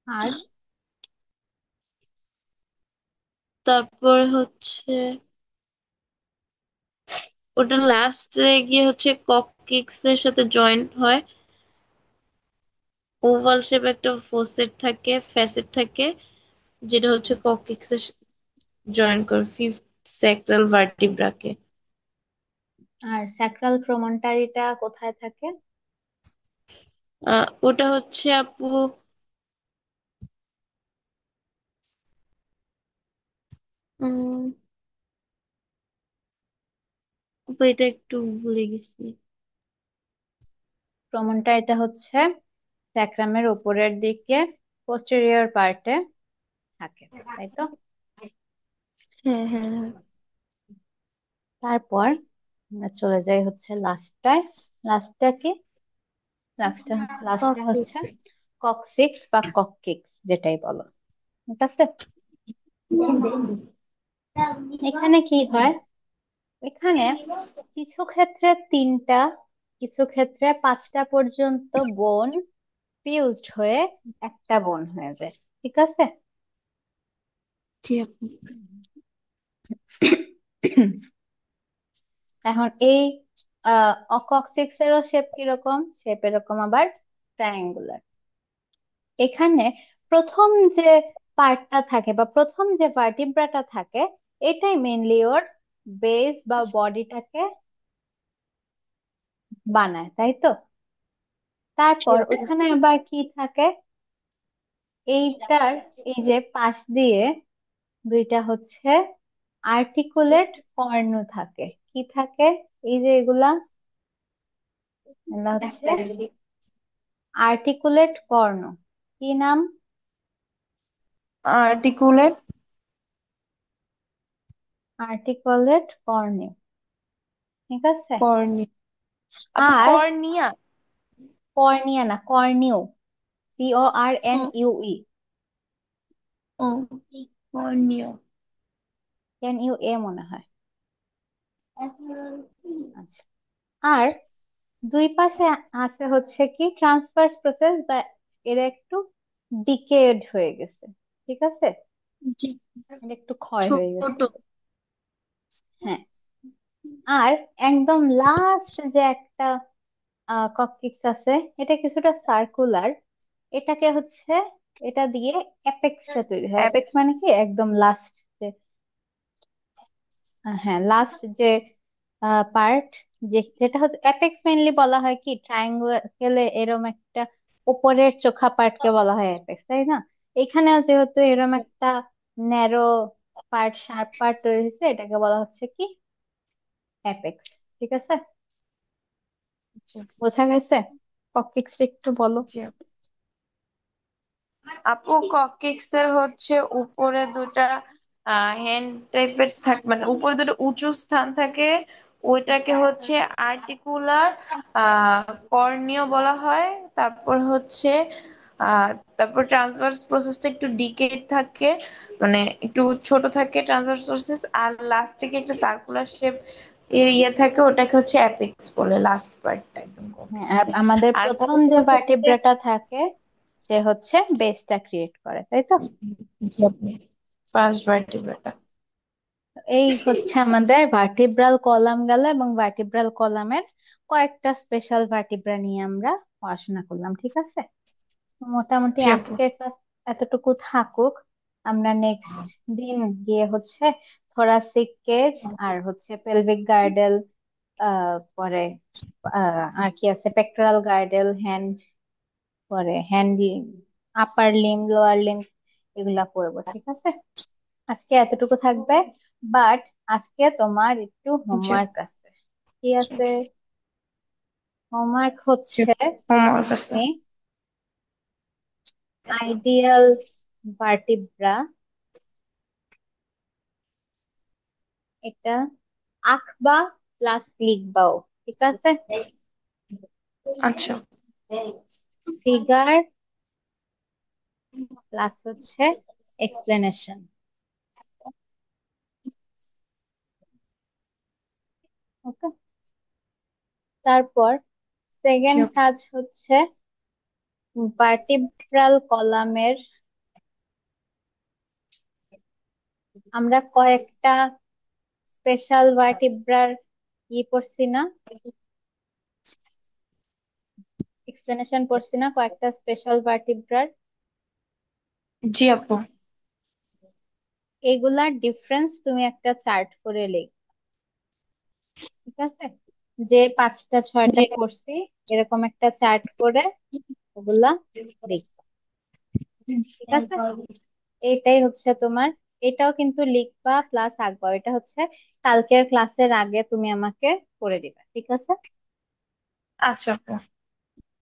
আর তারপরে হচ্ছে ওটা লাস্টে গিয়ে হচ্ছে কককিক্স এর সাথে জয়েন্ট হয়। ওভাল শেপ একটা ফ্যাসেট থাকে, যেটা হচ্ছে কককিক্স এর জয়েন করে ফিফথ স্যাক্রাল ভার্টিব্রাকে। আর স্যাক্রাল প্রমনটারিটা কোথায় থাকে? ওটা হচ্ছে আপু, উম আপু এটা একটু ভুলে গেছি। প্রমনটা এটা হচ্ছে স্যাক্রামের উপরের দিকে পোস্টেরিয়র পার্টে থাকে, তাই তো? হ্যাঁ হ্যাঁ হ্যাঁ। তারপর আমরা চলে যাই হচ্ছে লাস্টটায়। লাস্টটা কি? লাস্টটা লাস্টটা হচ্ছে ককসিক্স বা কককিক্স, যেটাই বলো, ঠিক আছে? এখানে কি হয়? এখানে কিছু ক্ষেত্রে তিনটা, কিছু ক্ষেত্রে পাঁচটা পর্যন্ত বোন ফিউজড হয়ে একটা বোন হয়ে যায়, ঠিক আছে? জি আপু। এখন এই অকক্সিক্স এরও শেপ কিরকম? শেপ এরকম, আবার ট্রায়াঙ্গুলার। এখানে প্রথম যে পার্টটা থাকে বা প্রথম যে ভার্টিব্রাটা থাকে, এটাই মেনলি ওর বেস বা বডিটাকে বানায়, তাই তো? জি তারপর আপু। ওখানে আবার কি থাকে? এইটার এই যে পাশ দিয়ে দুইটা হচ্ছে আর্টিকুলেট কর্ণ থাকে। কি থাকে? এই যে এগুলা, এগুলা হচ্ছে আর্টিকুলেট কর্ণ। কি নাম? আর্টিকুলেট আর্টিকুলেট কর্ণ, ঠিক আছে? কর্নিয়া। আপু আর কর্নিয়া। কর্নিয়া না, কর্নিও, CORNUE। ও, কর্নিয়া। CNUA মনে হয়। আচ্ছা। আর দুই পাশে আছে হচ্ছে কি ট্রান্সভার্স প্রসেস, বা এরা একটু ডিকেড হয়ে গেছে, ঠিক আছে? জি। এটা একটু ক্ষয় হয়ে গেছে। ছোট। হ্যাঁ। আর একদম লাস্ট যে একটা ককপিক্স আছে, এটা কিছুটা সার্কুলার। এটাকে হচ্ছে, এটা দিয়ে অ্যাপেক্সটা তৈরি হয়। অ্যাপেক্স মানে কি? একদম লাস্ট যে, হ্যাঁ, লাস্ট যে পার্ট, যেটা হচ্ছে অ্যাপেক্স, মেইনলি বলা হয় কি ট্রায়াঙ্গেলে এরম একটা উপরের চোখা পার্টকে বলা হয় অ্যাপেক্স, তাই না? এখানেও যেহেতু এরম একটা ন্যারো পার্ট, শার্প পার্ট তৈরি হয়েছে, এটাকে বলা হচ্ছে কি অ্যাপেক্স, ঠিক আছে? জি বোঝা গেছে? ককপিক্স একটু বলো। জি আপু। আপু ককেক্স এর হচ্ছে উপরে দুটা হ্যান্ড টাইপের থাকে, মানে উপরে দুটো উঁচু স্থান থাকে, ওইটাকে হচ্ছে আর্টিকুলার কর্নিও বলা হয়। তারপর হচ্ছে আহ তারপর ট্রান্সভার্স প্রসেসটা একটু ডিকেড থাকে, মানে একটু ছোট থাকে ট্রান্সভার্স প্রসেস, আর লাস্টে একটা সার্কুলার শেপ এর ইয়ে থাকে, ওটাকে হচ্ছে অ্যাপেক্স বলে, লাস্ট পার্টটা একদম হ্যাঁ, আর ককেক্সে। আমাদের আর প্রথম যে কর্নিও হচ্ছে, ভার্টিব্রাটা থাকে, সে হচ্ছে বেসটা ক্রিয়েট করে, তাই তো? জি আপু, ফার্স্ট ভার্টিব্রেটা। এই হচ্ছে আমাদের ভার্টিব্রাল কলাম গেল, এবং ভার্টিব্রাল কলামের কয়েকটা স্পেশাল ভার্টিব্রা নিয়ে আমরা পড়াশোনা করলাম, ঠিক আছে? তো মোটামুটি জি আপু। আজকের ক্লাস এতটুকু থাকুক। আমরা নেক্সট দিন গিয়ে হচ্ছে থোরাসিক কেজ আর হচ্ছে পেলভিক গার্ডেল, পরে আর কি আছে, পেক্টোরাল গার্ডেল, হ্যান্ড, পরে হ্যান্ড, আপার লিম, লোয়ার লিম, এগুলা পড়বো, ঠিক আছে? আজকে এতটুকু থাকবে। বাট আজকে তোমার একটু জি হোমওয়ার্ক আছে। কি আছে? হোমওয়ার্ক জি হচ্ছে আমার কাছে। তুমি আইডিয়াল ভার্টিব্রা, এটা আঁকবা প্লাস লিখবাও, ঠিক আছে? আচ্ছা। ফিগার প্লাস হচ্ছে এক্সপ্লেনেশন, ওকে? তারপর জি সেকেন্ড আপু। কাজ হচ্ছে ভার্টিব্রাল কলামের আমরা কয়েকটা স্পেশাল ভার্টিব্রার ই পড়ছি না, এক্সপ্লেনেশন পড়ছি না কয়েকটা স্পেশাল ভার্টিব্রার? জি আপু। এগুলার ডিফারেন্স তুমি একটা চার্ট করে লিখ, ঠিক আছে? যে পাঁচটা ছয়টা জি। পড়ছি, এরকম একটা চার্ট করে ওগুলা লিখবা, ঠিক আছে? এইটাই হচ্ছে তোমার এটাও কিন্তু লিখবা প্লাস আঁকবা, এটা হচ্ছে কালকের ক্লাসের আগে তুমি আমাকে করে দিবা, ঠিক আছে? আচ্ছা আপু।